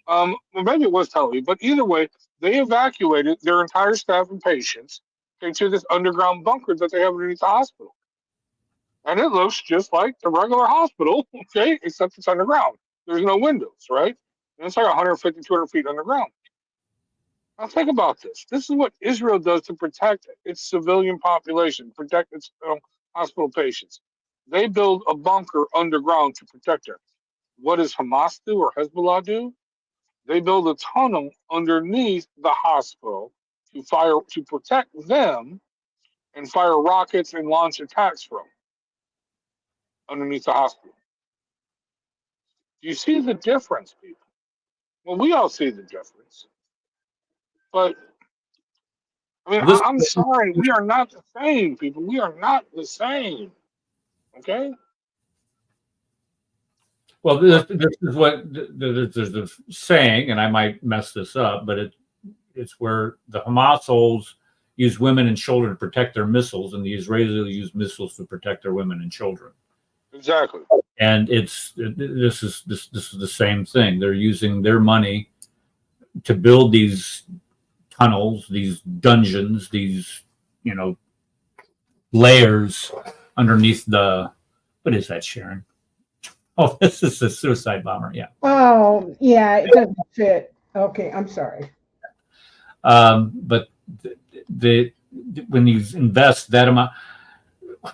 Well, maybe it was Tel Aviv, but either way, they evacuated their entire staff and patients to this underground bunker that they have underneath the hospital. And it looks just like the regular hospital, okay, except it's underground. There's no windows, right? And it's like 150, 200 feet underground. Now think about this. This is what Israel does to protect its civilian population, protect its hospital patients. They build a bunker underground to protect them. What does Hamas do or Hezbollah do? They build a tunnel underneath the hospital to protect them and fire rockets and launch attacks from underneath the hospital. Do you see the difference, people? Well, we all see the difference. But, I mean, I'm sorry, we are not the same, people. We are not the same. Okay? Well, this is what there's a saying, and I might mess this up, but it's where the Hamas use women and children to protect their missiles, and the Israelis use missiles to protect their women and children. Exactly. And this is the same thing. They're using their money to build these tunnels, these dungeons, these layers underneath the. What is that, Sharon? Oh, this is a suicide bomber. Yeah. Oh, yeah, it doesn't fit. Okay, I'm sorry. But when you invest that amount,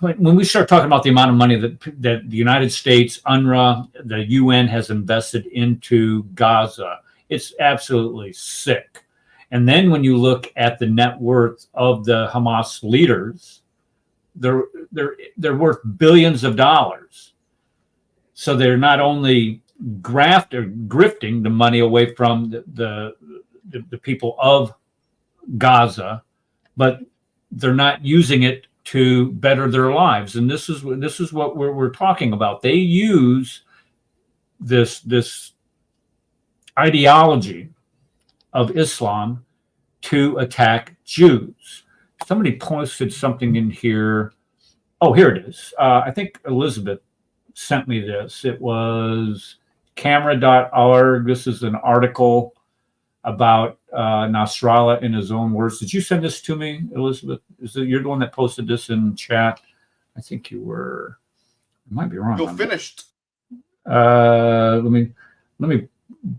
when we start talking about the amount of money that the United States, UNRWA, the UN has invested into Gaza, it's absolutely sick. And then when you look at the net worth of the Hamas leaders, they're worth billions of dollars. So they're not only grifting the money away from the people of Gaza, but they're not using it to better their lives. And this is what we're talking about. They use this ideology of Islam to attack Jews. Somebody posted something in here. Oh, here it is. I think Elizabeth sent me this. It was camera.org. This is an article about Nasrallah in his own words. Did you send this to me, Elizabeth? You're the one that posted this in chat? I think you were. I might be wrong. You're finished. Let me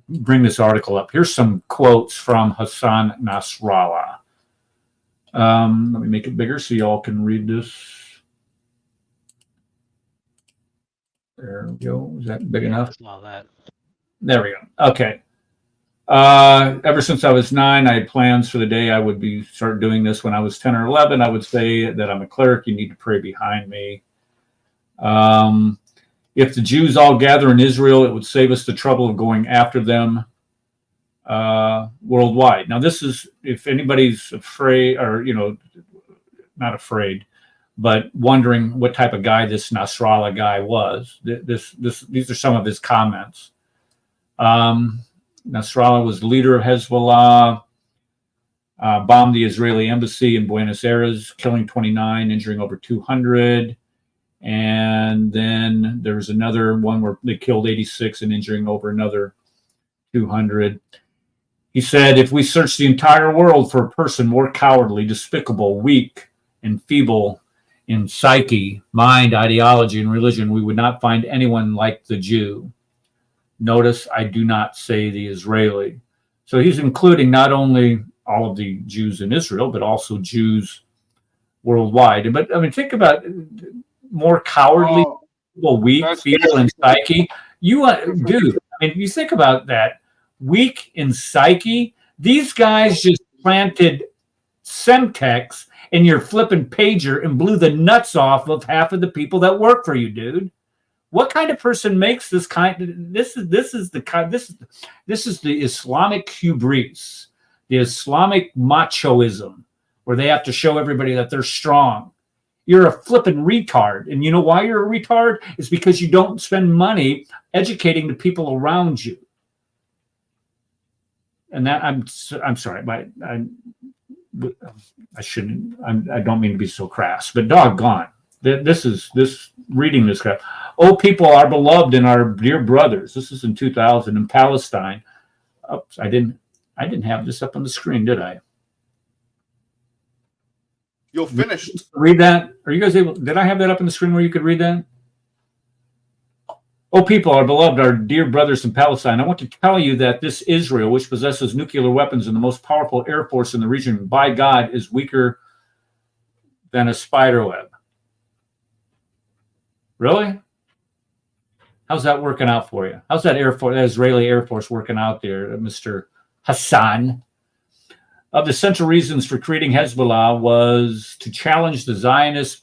bring this article up. Here's some quotes from Hassan Nasrallah. Let me make it bigger so y'all can read this. There we go. Is that big enough? All that. There we go. Okay. Ever since I was 9, I had plans for the day I would start doing this. When I was 10 or 11, I would say that I'm a cleric. You need to pray behind me. If the Jews all gather in Israel, it would save us the trouble of going after them worldwide. Now, this is, if anybody's afraid, or, not afraid, but wondering what type of guy this Nasrallah guy was. These are some of his comments. Nasrallah was the leader of Hezbollah, bombed the Israeli embassy in Buenos Aires, killing 29, injuring over 200. And then there was another one where they killed 86 and injuring over another 200. He said, if we search the entire world for a person more cowardly, despicable, weak, and feeble in psyche, mind, ideology, and religion, we would not find anyone like the Jew. Notice I do not say the Israeli. So he's including not only all of the Jews in Israel, but also Jews worldwide. But I mean, think about more cowardly, weak, feeble in psyche. Dude, I mean, you think about that. Weak in psyche. These guys just planted Semtex in your flipping pager and blew the nuts off of half of the people that work for you, dude. What kind of person makes this kind? This is the Islamic hubris, the Islamic machoism, where they have to show everybody that they're strong. You're a flipping retard, and you know why you're a retard? It's because you don't spend money educating the people around you. And that I'm sorry, but I shouldn't. I don't mean to be so crass, but doggone, this reading this crap. Oh, people are beloved and our dear brothers. This is in 2000 in Palestine. Oops, I didn't have this up on the screen, did I? You're finished. Read that. Are you guys able? Did I have that up on the screen where you could read that? Oh, people are beloved, our dear brothers in Palestine. I want to tell you that this Israel, which possesses nuclear weapons and the most powerful air force in the region, by God, is weaker than a spider web. Really? How's that working out for you? How's that Israeli Air Force working out there, Mr. Hassan? Of the central reasons for creating Hezbollah was to challenge the Zionist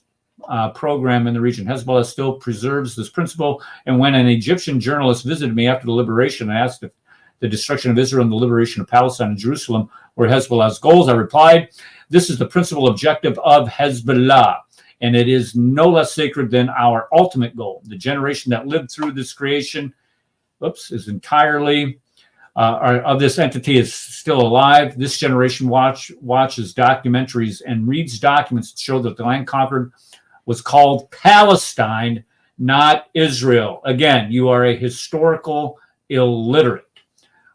program in the region. Hezbollah still preserves this principle. And when an Egyptian journalist visited me after the liberation and asked if the destruction of Israel and the liberation of Palestine and Jerusalem were Hezbollah's goals, I replied, this is the principal objective of Hezbollah. And it is no less sacred than our ultimate goal. The generation that lived through this creation, is entirely of this entity is still alive. This generation watches documentaries and reads documents that show that the land conquered was called Palestine, not Israel. Again, you are a historical illiterate.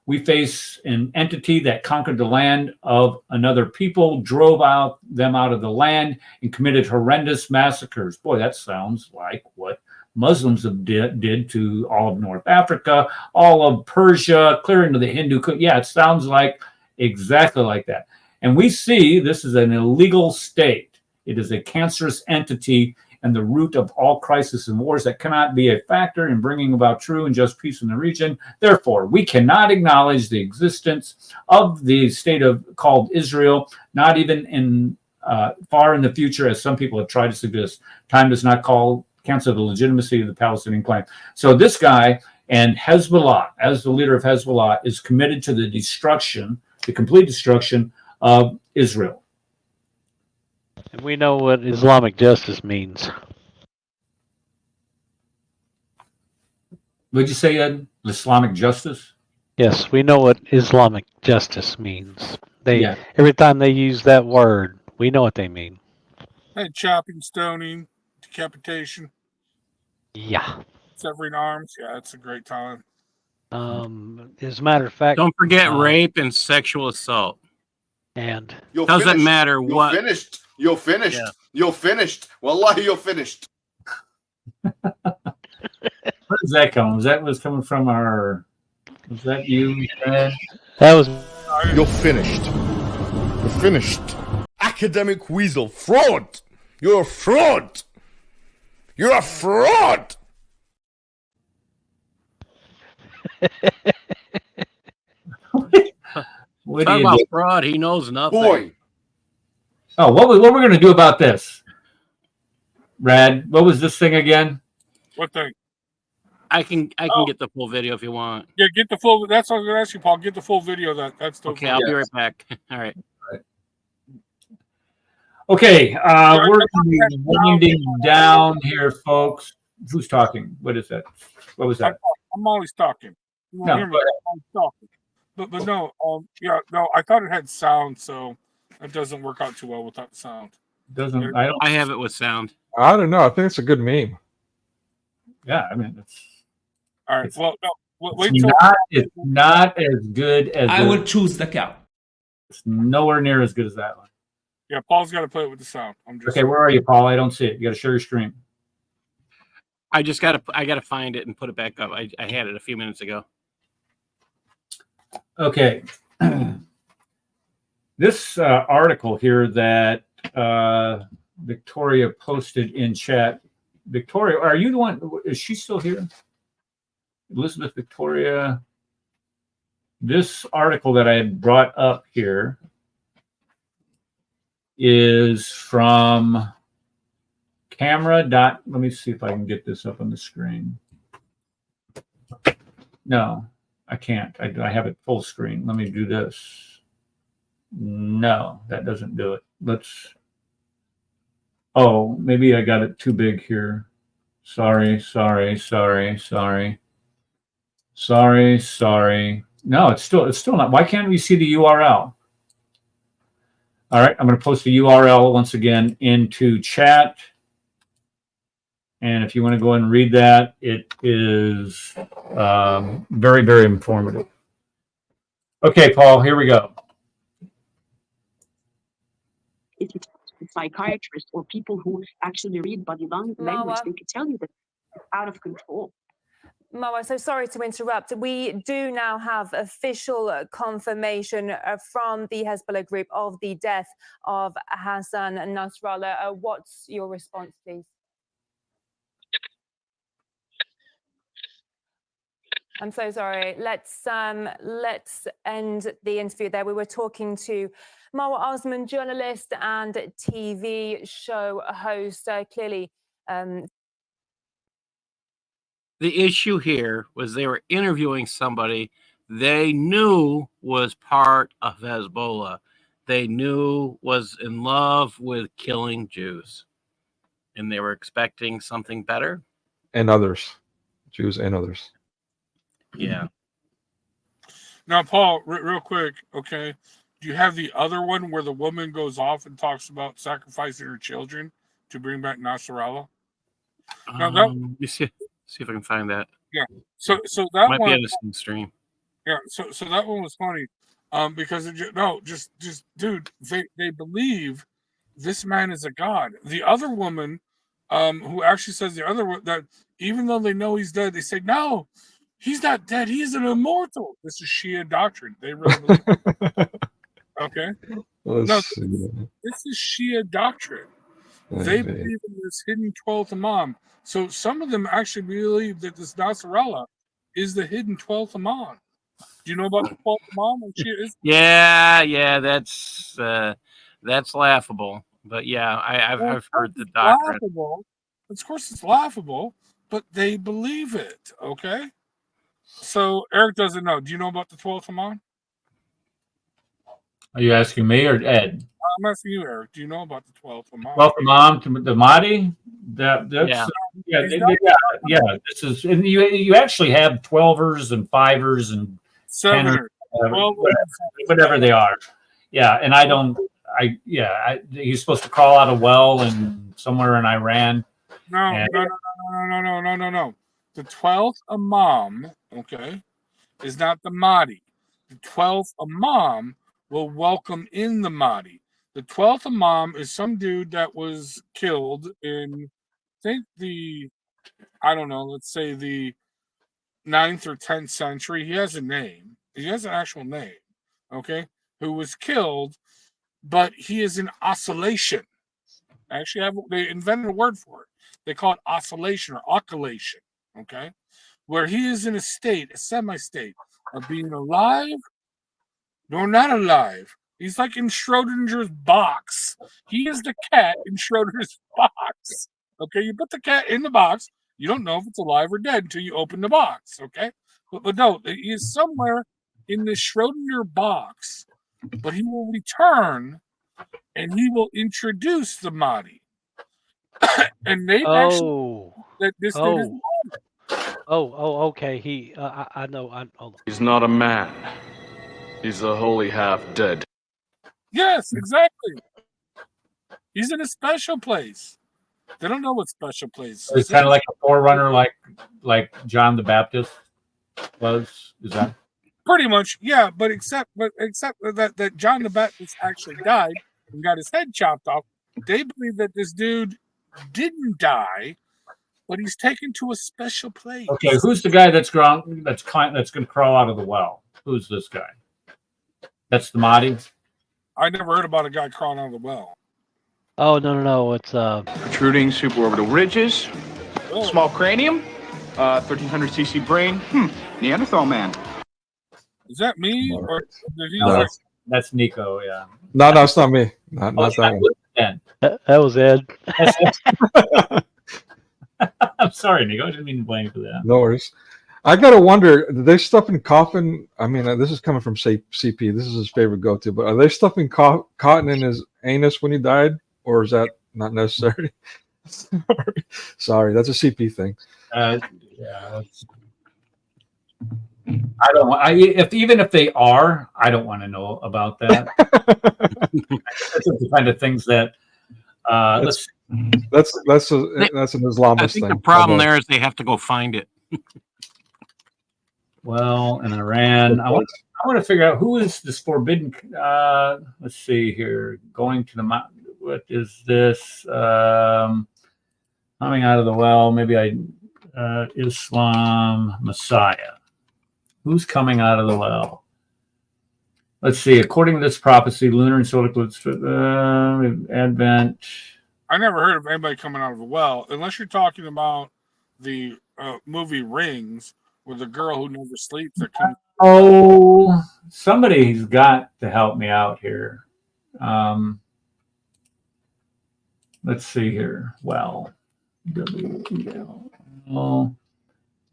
We face an entity that conquered the land of another people, drove them out of the land, and committed horrendous massacres. Boy, that sounds like what Muslims did to all of North Africa, all of Persia, clear into the Hindu. Yeah, it sounds like exactly like that. And we see this is an illegal state. It is a cancerous entity and the root of all crises and wars that cannot be a factor in bringing about true and just peace in the region. Therefore, we cannot acknowledge the existence of the state called Israel, not even in far in the future, as some people have tried to suggest. Time does not cancel the legitimacy of the Palestinian claim. So this guy and Hezbollah, as the leader of Hezbollah, is committed to the complete destruction of Israel. And we know what Islamic justice means. What'd you say, Ed? Islamic justice? Yes, we know what Islamic justice means. Yeah. Every time they use that word, we know what they mean. Head chopping, stoning, decapitation, Yeah. severing arms. Yeah, it's a great time. As a matter of fact, Don't forget rape and sexual assault. And You're doesn't finished. matter You're what. Finished. You're finished. Yeah. You're finished. Wallahi, you're finished. Where is that coming? Was that was coming from our? Was that you? That was. You're finished. You're finished. Academic weasel. Fraud. You're a fraud. You're a fraud. What Talk do you about do? fraud. He knows nothing. Boy. Oh, what we're going to do about this? Rad, what was this thing again? What thing? I can get the full video if you want. Yeah, get the full. That's what I was going to ask you, Paul. Get the full video. That's the. Okay, I'll be right back. All right. Okay, we're going to be winding down here, folks. Who's talking? What is that? What was that? I'm always talking. You won't No, hear me. go ahead. I'm talking. But no, yeah, no. I thought it had sound, so it doesn't work out too well without sound. Doesn't I have it with sound. I don't know. I think it's a good meme. Yeah, I mean, it's all right. Well, no. Wait it's till not. It's not as good as I would choose the cow. It's nowhere near as good as that one. Yeah, Paul's got to play it with the sound. I'm just Okay, where are you, Paul? I don't see it. You got to share your screen. I gotta find it and put it back up. I had it a few minutes ago. Okay. This article here that Victoria posted in chat. Victoria, are you the one? Is she still here? Elizabeth Victoria. This article that I had brought up here is from let me see if I can get this up on the screen. No, I can't. I have it full screen. Let me do this. No, that doesn't do it. Oh, maybe I got it too big here. Sorry. No, it's still not. Why can't we see the URL? All right, I'm going to post the URL once again into chat. And if you want to go and read that, it is very, very informative. Okay, Paul, here we go. If it's psychiatrists or people who actually read body language, they could tell you that it's out of control. Marwa, so sorry to interrupt. We do now have official confirmation from the Hezbollah group of the death of Hassan Nasrallah. What's your response, please? I'm so sorry. Let's end the interview there. We were talking to Marwa Osman, journalist and TV show host. Clearly, the issue here was they were interviewing somebody they knew was part of Hezbollah. They knew was in love with killing Jews. And they were expecting something better. And others. Jews and others. Yeah. Now, Paul, real quick, okay. Do you have the other one where the woman goes off and talks about sacrificing her children to bring back Nasrallah? Now, Let me see if I can find that. Yeah. So that might one be on the same stream. Yeah. So that one was funny, because just dude, they believe this man is a god. The other woman, who actually says that even though they know he's dead, they say no, he's not dead. He is an immortal. This is Shia doctrine. They really believe it. Okay. This is Shia doctrine. They believe in this hidden 12th Imam. So some of them actually believe that this Nasrallah is the hidden 12th Imam. Do you know about the 12th Imam? Yeah, that's laughable. But yeah, I've heard the doctrine. Laughable. Of course, it's laughable, but they believe it. Okay. So Eric doesn't know. Do you know about the 12th Imam? Are you asking me or Ed? I'm asking you, Eric. Do you know about the 12th Imam? 12th Imam to the Mahdi? That's yeah. This is, and you actually have 12ers and 5ers and 10ers, whatever they are. Yeah, and he's supposed to crawl out a well in somewhere in Iran. No. The 12th Imam, okay, is not the Mahdi. The 12th Imam will welcome in the Mahdi. The 12th Imam is some dude that was killed in, I think let's say the 9th or 10th century. He has a name. He has an actual name, okay, who was killed, but he is in oscillation. Actually, they invented a word for it. They call it oscillation or occultation, okay, where he is in a semi-state of being alive nor not alive. He's like in Schrodinger's box. He is the cat in Schrodinger's box. Okay, you put the cat in the box. You don't know if it's alive or dead until you open the box. Okay, but no, he is somewhere in the Schrodinger box. But he will return, and he will introduce the Mahdi. And they actually that this thing is okay. I know. Hold on. He's not a man. He's a holy half-dead. Yes, exactly. He's in a special place. They don't know what special place. It's kind of like a forerunner, like John the Baptist was. Is that pretty much? Yeah, but except that John the Baptist actually died and got his head chopped off. They believe that this dude didn't die, but he's taken to a special place. okay? Who's the guy that's going to crawl out of the well? Who's this guy? That's the Mahdi. I never heard about a guy crawling out of the well. Oh no! It's protruding suborbital ridges, small cranium, 1300 cc brain. Neanderthal man. Is that me or No. That's Nico? Yeah. No, it's not me. Not that one. That was Ed. I'm sorry, Nico. I didn't mean to blame you for that. No worries. I gotta wonder, are they stuffing coffin? I mean, this is coming from CP. This is his favorite go-to. But are they stuffing cotton in his anus when he died, or is that not necessary? Sorry, that's a CP thing. Yeah. I don't want. Even if they are, I don't want to know about that. That's the kind of things that. That's an Islamist I think thing. the problem there is they have to go find it. Well, in Iran, I want to figure out who is this forbidden. Let's see here. Going to the mountain. What is this? Coming out of the well. Maybe Islam Messiah. Who's coming out of the well? Let's see. According to this prophecy, lunar and solar eclipse, Advent. I never heard of anybody coming out of a well, unless you're talking about the movie Rings, with the girl who never sleeps. Oh, somebody's got to help me out here. Let's see here. Well,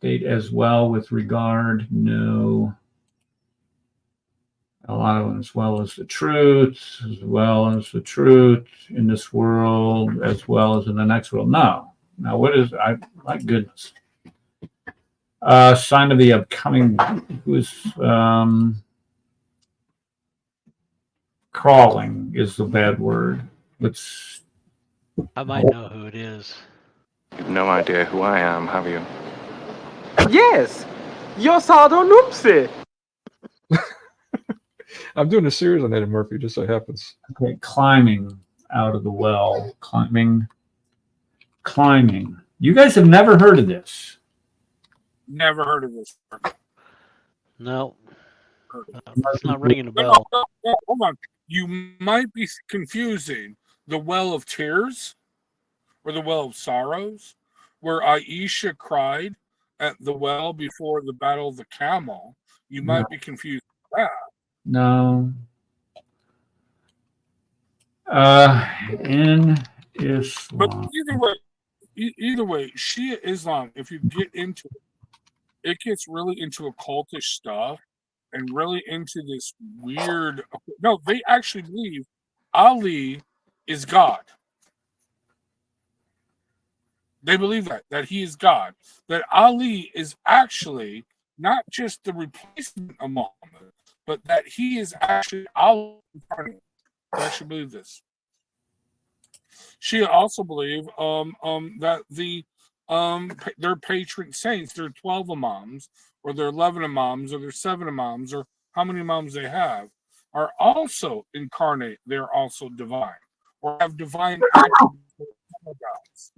date as well with regard. No. A lot of them, as well as the truth, in this world, as well as in the next world. No. Now, what is? My goodness. Sign of the upcoming. Who's crawling is the bad word. I might know who it is. You've no idea who I am, have you? Yes, you're Sardonupsi. I'm doing a series on Eddie Murphy, just so it happens. Okay, climbing out of the well. Climbing. You guys have never heard of this? Never heard of this. No. It's not ringing a bell. No, hold on. You might be confusing the Well of Tears or the Well of Sorrows, where Aisha cried at the well before the Battle of the Camel. You might be confused with that. No. In Islam. But either way, Shia Islam, if you get into it, it gets really into occultish stuff. and really into this weird. No, they actually believe Ali is God. They believe that he is God. That Ali is actually not just the replacement of Muhammad, but that he is actually Allah incarnate. They actually believe this. Shia also believe that their patron saints, their 12 imams, or their 11 imams, or their 7 imams, or how many imams they have, are also incarnate. They're also divine, or have divine attributes.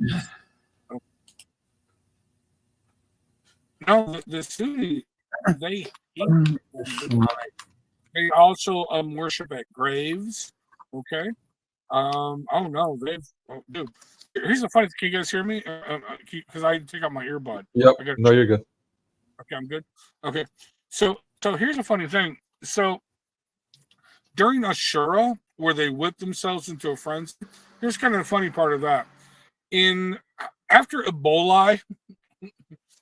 No, the Sunni, they also worship at graves. Okay. Oh no, dude. Here's the funny thing. Can you guys hear me? Because I take out my earbud. Yep. No, you're good. Okay, I'm good. Okay. So here's the funny thing. So during Ashura, where they whip themselves into a frenzy, here's kind of the funny part of that. After Ebola,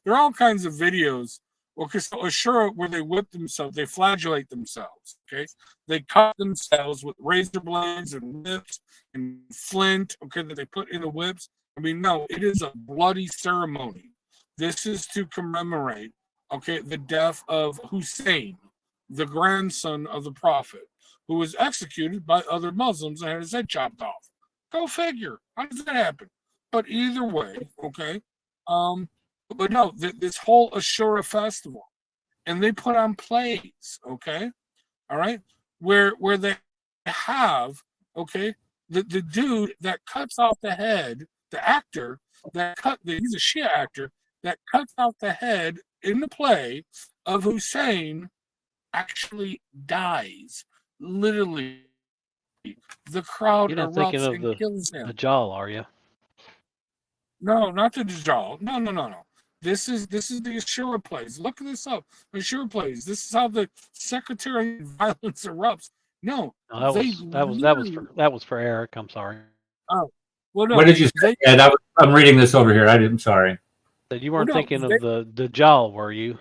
there are all kinds of videos. Okay, so Ashura, where they whip themselves, they flagellate themselves. Okay, they cut themselves with razor blades and whips and flint. Okay, that they put in the whips. I mean, no, it is a bloody ceremony. This is to commemorate, okay, the death of Hussein, the grandson of the Prophet, who was executed by other Muslims and had his head chopped off. Go figure. How does that happen? But either way, okay. But no, this whole Ashura festival, and they put on plays, okay, all right, where they have, okay, the dude that cuts off the head, the actor he's a Shia actor that cuts off the head in the play of Hussein actually dies, literally. The crowd You're not thinking erupts of and kills him. the Dajjal, are you? No, not the Dajjal. No. This is the Ashura plays. Look this up. Ashura plays. This is how the sectarian violence erupts. No, No, that was for Eric. I'm sorry. Oh, well, no. What did you say? I'm reading this over here. I'm sorry. You weren't thinking of the Dajjal, were you?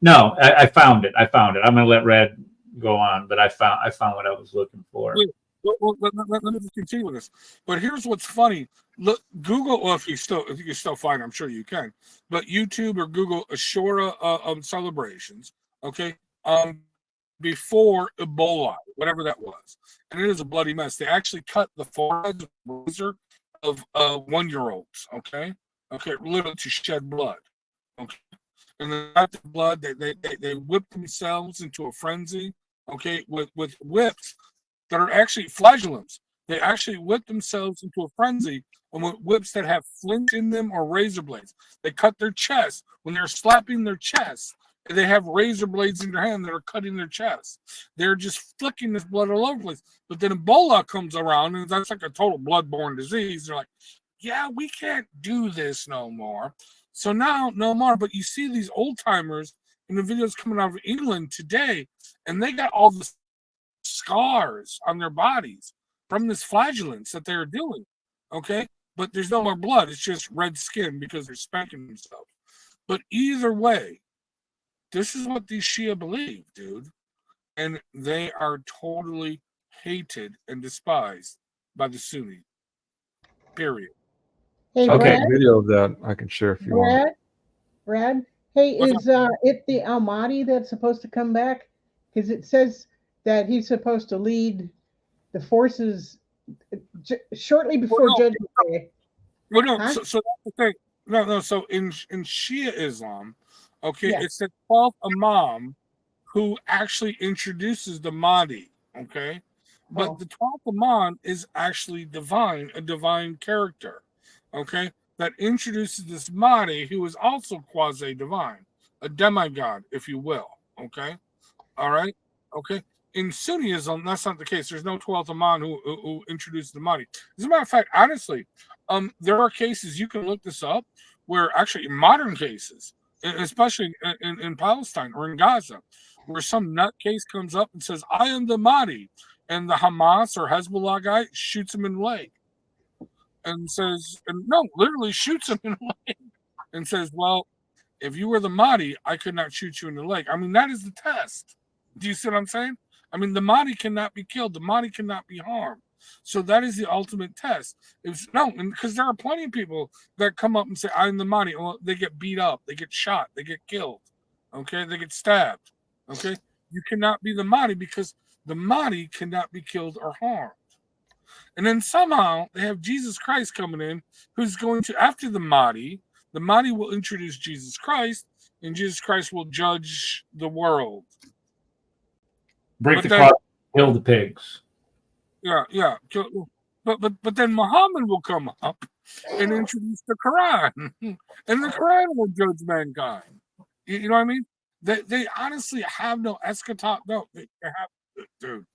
No, I found it. I'm going to let Red go on, but I found what I was looking for. Well, let me just continue with this. But here's what's funny. Look, Google. Well, if you can still find it, I'm sure you can. But YouTube or Google Ashura celebrations. Okay. Before Ebola, whatever that was, and it is a bloody mess. They actually cut the foreheads with razor of 1-year-olds. Okay. Literally to shed blood. Okay. And then after blood, they whip themselves into a frenzy. Okay, with whips that are actually flagellants. They actually whip themselves into a frenzy and with whips that have flint in them or razor blades. They cut their chest. When they're slapping their chest, they have razor blades in their hand that are cutting their chest. They're just flicking this blood all over the place. But then Ebola comes around, and that's like a total bloodborne disease. They're like, yeah, we can't do this no more. So now, no more. But you see these old timers in the videos coming out of England today, and they got all the scars on their bodies from this flagellance that they're doing. Okay, but there's no more blood. It's just red skin because they're spanking themselves. But either way, this is what these Shia believe, dude. And they are totally hated and despised by the Sunni. Period. Hey, Okay, Brad? video of that I can share if you want. Brad? Hey, is it the Al-Mahdi that's supposed to come back? Because it says that he's supposed to lead the forces shortly before Judgment Day. Well, no, so that's the thing. No. So in Shia Islam, okay, it's the 12th Imam who actually introduces the Mahdi, okay? But the 12th Imam is actually divine, a divine character, okay? That introduces this Mahdi who is also quasi-divine, a demigod, if you will, okay? All right? Okay? In Sunnism, that's not the case. There's no 12th Imam who introduced the Mahdi. As a matter of fact, honestly, there are cases, you can look this up, where actually in modern cases, especially in Palestine or in Gaza, where some nutcase comes up and says, I am the Mahdi, and the Hamas or Hezbollah guy shoots him in the leg and says, literally shoots him in the leg and says, well, if you were the Mahdi, I could not shoot you in the leg. I mean, that is the test. Do you see what I'm saying? I mean, the Mahdi cannot be killed. The Mahdi cannot be harmed. So that is the ultimate test. Because there are plenty of people that come up and say, I'm the Mahdi. Well, they get beat up. They get shot. They get killed. Okay? They get stabbed. Okay? You cannot be the Mahdi because the Mahdi cannot be killed or harmed. And then somehow they have Jesus Christ coming in who's going to, after the Mahdi will introduce Jesus Christ, and Jesus Christ will judge the world. Break the cross, kill the pigs. Yeah. But then Muhammad will come up and introduce the Quran, and the Quran will judge mankind. You know what I mean? They honestly have no eschatology. No, they have, dude.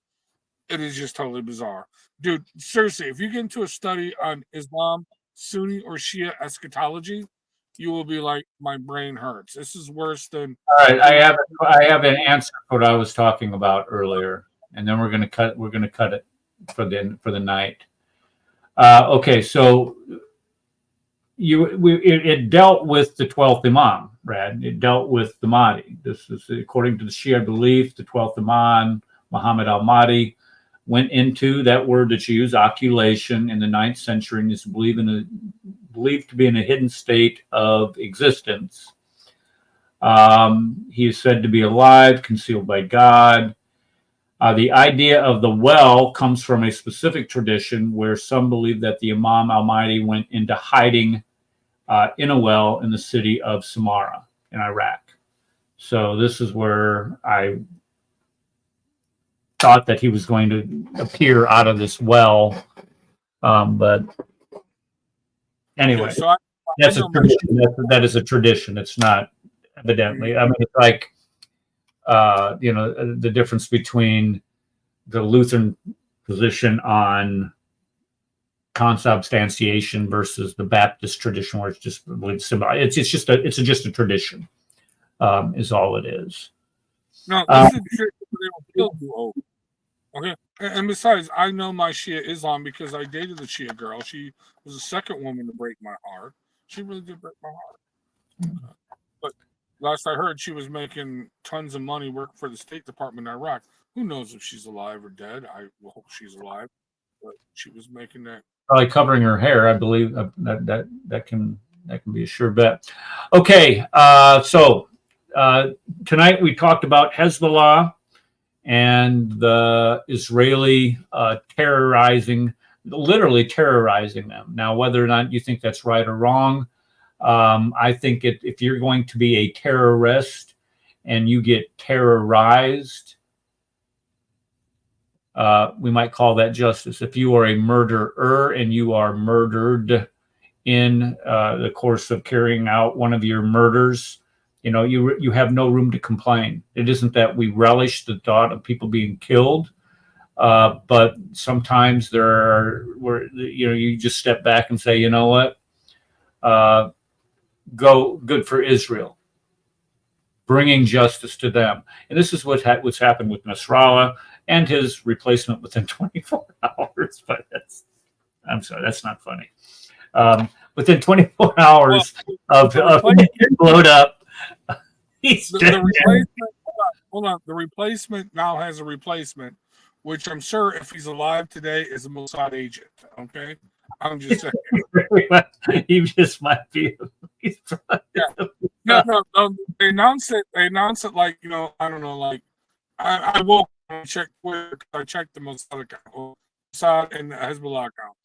It is just totally bizarre, dude. Seriously, if you get into a study on Islam, Sunni or Shia eschatology, you will be like, my brain hurts. This is worse than. All right, I have an answer for what I was talking about earlier, and then we're gonna cut it for the night. Okay, so it dealt with the 12th Imam, Brad. It dealt with the Mahdi. This is according to the Shia belief. The 12th Imam, Muhammad al-Mahdi, went into that word that you use, occultation, in the 9th century, and is believed to be in a hidden state of existence. He is said to be alive, concealed by God. The idea of the well comes from a specific tradition where some believe that the Imam al-Mahdi went into hiding in a well in the city of Samarra in Iraq. So this is where I thought that he was going to appear out of this well. But anyway, Okay, so that's a tradition. That is a tradition. It's not evidently. I mean, it's like, the difference between the Lutheran position on consubstantiation versus the Baptist tradition, where it's just symbolic. It's just a tradition, is all it is. No, this is they will kill you over. Okay, and besides, I know my Shia Islam because I dated the Shia girl. She was the second woman to break my heart. She really did break my heart. But last I heard, she was making tons of money working for the State Department in Iraq. Who knows if she's alive or dead? I hope she's alive. But she was making that. Probably covering her hair, I believe. That can be a sure bet. Okay, so tonight we talked about Hezbollah and the Israeli literally terrorizing them. Now, whether or not you think that's right or wrong, I think if you're going to be a terrorist and you get terrorized, we might call that justice. If you are a murderer and you are murdered in the course of carrying out one of your murders, you have no room to complain. It isn't that we relish the thought of people being killed, but sometimes you just step back and say, you know what, good for Israel, bringing justice to them. And this is what's happened with Nasrallah and his replacement within 24 hours. But I'm sorry, that's not funny. Within 24 hours of getting blown up, he's dead. Hold on. The replacement now has a replacement, which I'm sure if he's alive today is a Mossad agent. Okay, I'm just saying. He just might be. No. They announced it. They announced it like, I don't know. Like I woke up and checked Twitter. I checked the Mossad account, Mossad and the Hezbollah account,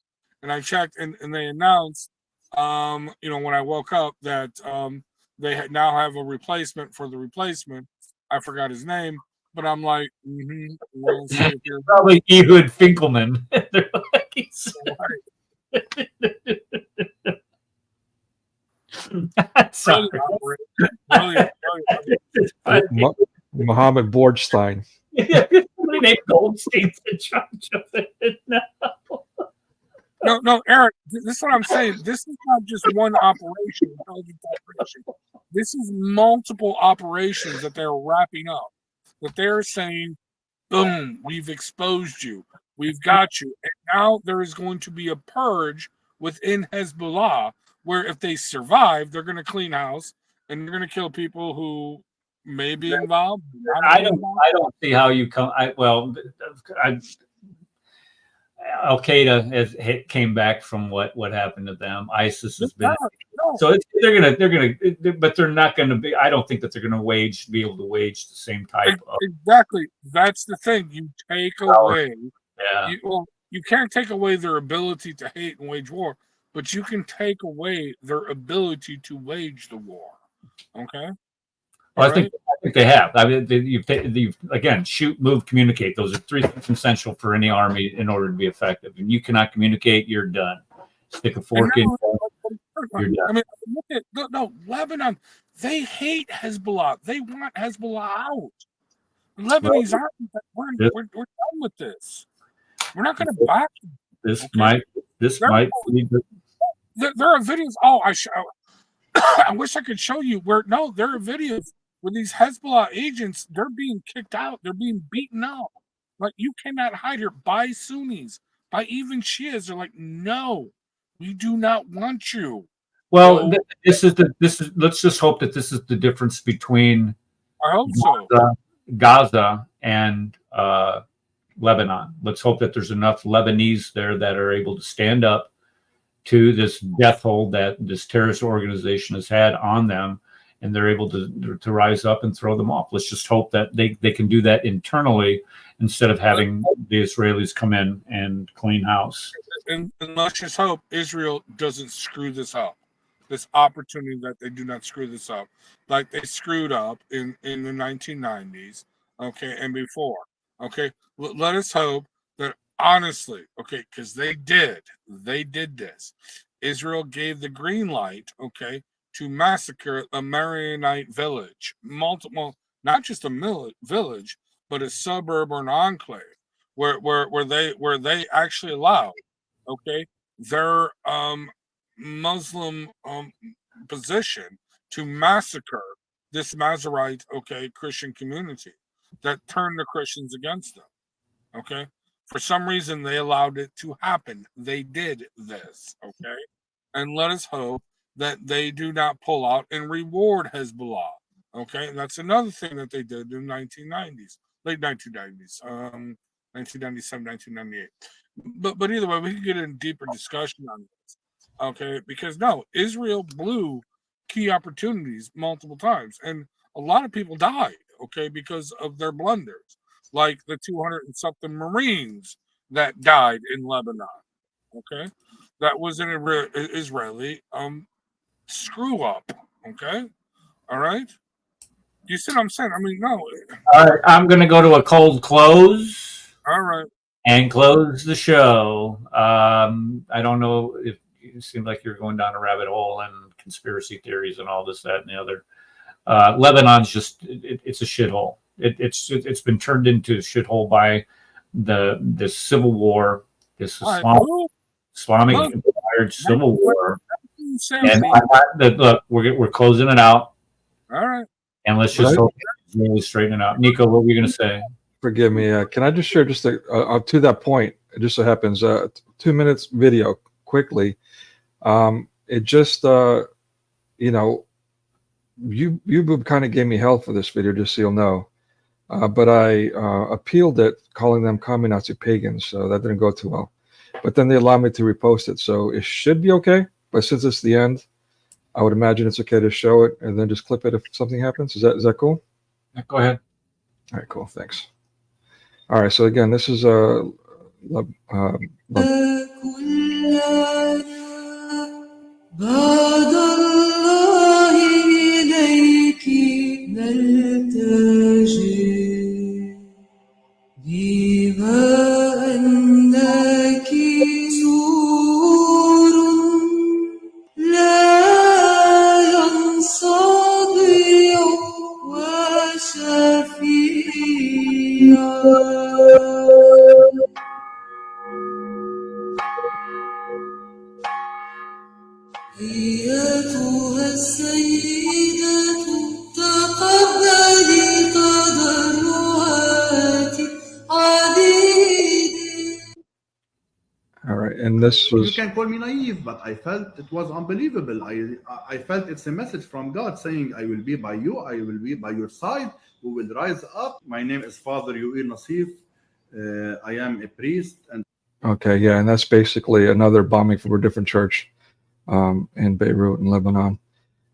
and I checked, and they announced, when I woke up that they now have a replacement for the replacement. I forgot his name, but I'm like, we'll see if you're probably Ehud Finkelman. They're like, he's sorry. Mohammed Bordstein. Somebody named Goldstein's in charge of it now. No, Eric, this is what I'm saying. This is not just one operation, intelligence operation. This is multiple operations that they're wrapping up. That they're saying, boom, we've exposed you. We've got you. And now there is going to be a purge within Hezbollah where if they survive, they're going to clean house and they're going to kill people who, may be involved. I don't see how you come. Al Qaeda came back from what happened to them. ISIS has been so they're gonna, but they're not gonna be. I don't think that they're gonna be able to wage the same type of. Exactly, that's the thing. You take away. Yeah. You can't take away their ability to hate and wage war, but you can take away their ability to wage the war. Okay. Well, I think they have. I mean, you've again, shoot, move, communicate. Those are three things essential for any army in order to be effective. And you cannot communicate, you're done. Stick a fork in. You're done. I mean, look at Lebanon. They hate Hezbollah. They want Hezbollah out. Lebanese army. We're done with this. We're not going to back them. This might. There are videos. Oh, I wish I could show you where. No, there are videos where these Hezbollah agents, they're being kicked out. They're being beaten up. Like, you cannot hide here by Sunnis, by even Shias. They're like, no, we do not want you. Well, this is. Let's just hope that this is the difference between Gaza and Lebanon. Let's hope that there's enough Lebanese there that are able to stand up to this death hold that this terrorist organization has had on them, and they're able to rise up and throw them off. Let's just hope that they can do that internally instead of having the Israelis come in and clean house. And let's just hope Israel doesn't screw this up. This opportunity that they do not screw this up, like they screwed up in the 1990s, okay, and before, okay. Let us hope that honestly, okay, because they did this. Israel gave the green light, okay, to massacre a Maronite village, multiple, not just a village, but a suburb or an enclave, where they actually allowed, okay, their Muslim position to massacre this Masorite, okay, Christian community that turned the Christians against them. Okay, for some reason they allowed it to happen. They did this, okay, and let us hope that they do not pull out and reward Hezbollah. Okay, and that's another thing that they did in the 1990s, late 1990s, 1997, 1998. But either way, we can get in deeper discussion on this. Okay, because no, Israel blew key opportunities multiple times, and a lot of people died. Okay, because of their blunders. Like the 200 and something Marines that died in Lebanon. Okay, that was an Israeli screw up. Okay, all right. You see what I'm saying? I mean, no. All right, I'm going to go to a cold close. All right. And close the show. I don't know if it seemed like you're going down a rabbit hole and conspiracy theories and all this, that, and the other. Lebanon's just it's a shithole. It's been turned into a shithole by this civil war, this Islamic inspired civil war. And look, we're closing it out. All right. And let's just hope it's really straighten it out. Nico, what were you going to say? Forgive me. Can I just share just to that point? It just so happens 2 minutes video quickly. It just YouBoob kind of gave me hell for this video, just so you'll know. But I appealed it, calling them commie Nazi pagans, so that didn't go too well. But then they allowed me to repost it, so it should be okay. But since it's the end, I would imagine it's okay to show it and then just clip it if something happens. Is that cool? Yeah, go ahead. All right, cool. Thanks. All right, so again, this is this You was can call me naive, but I felt it was unbelievable. I felt it's a message from God saying, I will be by you, I will be by your side, we will rise up. My name is Father Yuir Nassif. I am a priest. And okay. Yeah, and that's basically another bombing from a different church in Beirut in Lebanon.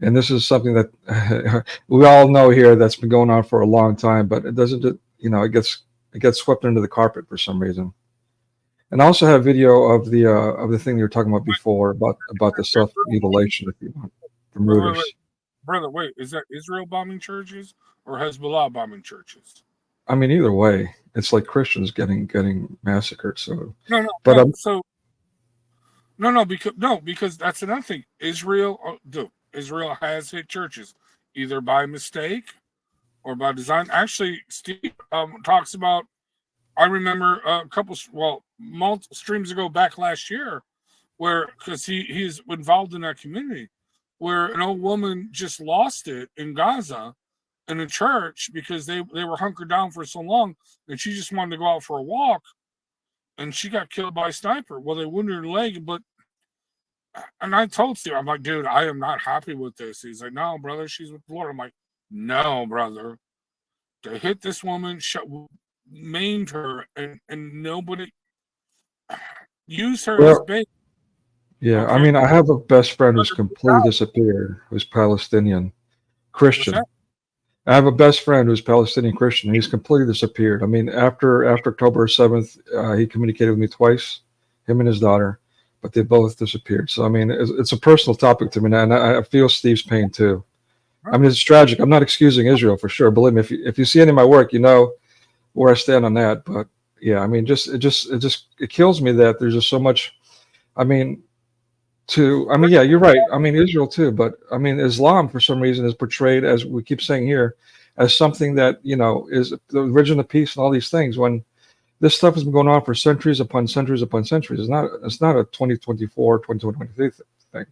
And this is something that we all know here that's been going on for a long time, but it doesn't, you know, it gets swept under the carpet for some reason. And I also have video of the thing you were talking about before about the self-mutilation, if you want, from Reuters. Brother, wait, is that Israel bombing churches or Hezbollah bombing churches? I mean, either way, it's like Christians getting massacred. So because that's another thing. Israel has hit churches either by mistake or by design. Actually, Steve talks about. I remember multiple streams ago back last year, where because he's involved in that community, where an old woman just lost it in Gaza, in a church because they were hunkered down for so long, and she just wanted to go out for a walk, and she got killed by a sniper. Well, they wounded her leg, and I told Steve, I'm like, dude, I am not happy with this. He's like, no, brother, she's with the Lord. I'm like, no, brother, they hit this woman, maimed her, and nobody used her as bait. Yeah, okay. I mean, I have a best friend who's completely disappeared, who's Palestinian Christian. I have a best friend who's Palestinian Christian. He's completely disappeared. I mean, after October 7th, he communicated with me twice, him and his daughter, but they both disappeared. So, I mean, it's a personal topic to me, and I feel Steve's pain too. I mean, it's tragic. I'm not excusing Israel for sure. Believe me, if you see any of my work, you know where I stand on that. But yeah, I mean, it kills me that there's just so much. I mean, yeah, you're right. I mean, Israel too, but I mean, Islam for some reason is portrayed, as we keep saying here, as something that, you know, is the religion of peace and all these things, when this stuff has been going on for centuries upon centuries upon centuries. It's not a 2024, 2023 thing.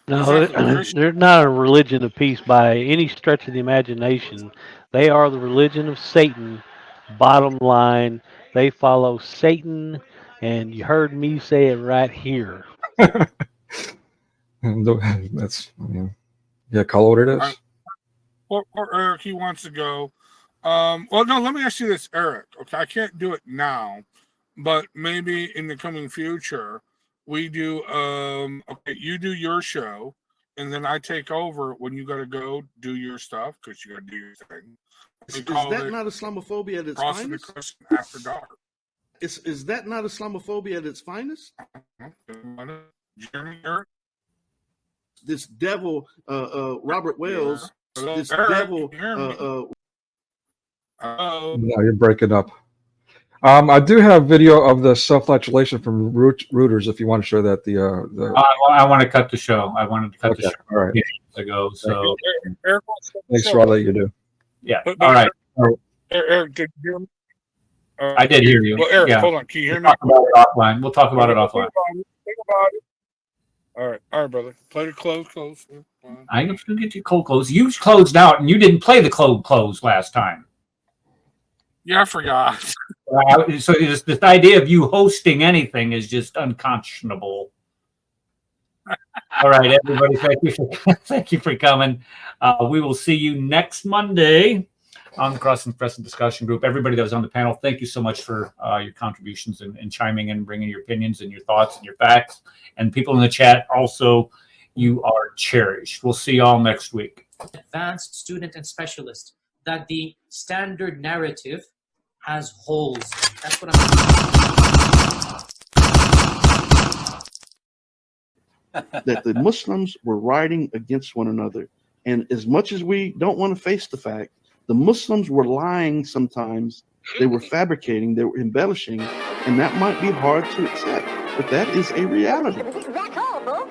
No, they're not a religion of peace by any stretch of the imagination. They are the religion of Satan. Bottom line, they follow Satan, and you heard me say it right here. That's call it what it is. Or Eric, he wants to go. Well, no, let me ask you this, Eric. Okay, I can't do it now, but maybe in the coming future, we do. Okay, you do your show, and then I take over when you got to go do your stuff because you got to do your thing. Is that not Islamophobia at its finest? After dark. Is that not Islamophobia at its finest? This devil, Robert Wales. This devil. No, you're breaking up. I do have video of the self-flagellation from Reuters. If you want to show that, I want to cut the show. I wanted to cut the show. All right. Ago. So thanks for all that you do. Yeah. All right. Eric, did you hear me? I did hear you. Well, Eric, yeah. Hold on. Can you hear me? Talk about it offline. We'll talk about it offline. Think about it. All right, brother. Play the close. I can get you cold close. You closed out, and you didn't play the close last time. Yeah, I forgot. So this idea of you hosting anything is just unconscionable. All right, everybody, thank you for coming. We will see you next Monday on the Crescent discussion group. Everybody that was on the panel, thank you so much for your contributions and chiming in, bringing your opinions and your thoughts and your facts. And people in the chat, also, you are cherished. We'll see you all next week. Advanced student and specialist, that the standard narrative has holes. That's what that the Muslims were rioting against one another. And as much as we don't want to face the fact, the Muslims were lying sometimes. They were fabricating, they were embellishing, and that might be hard to accept, but that is a reality.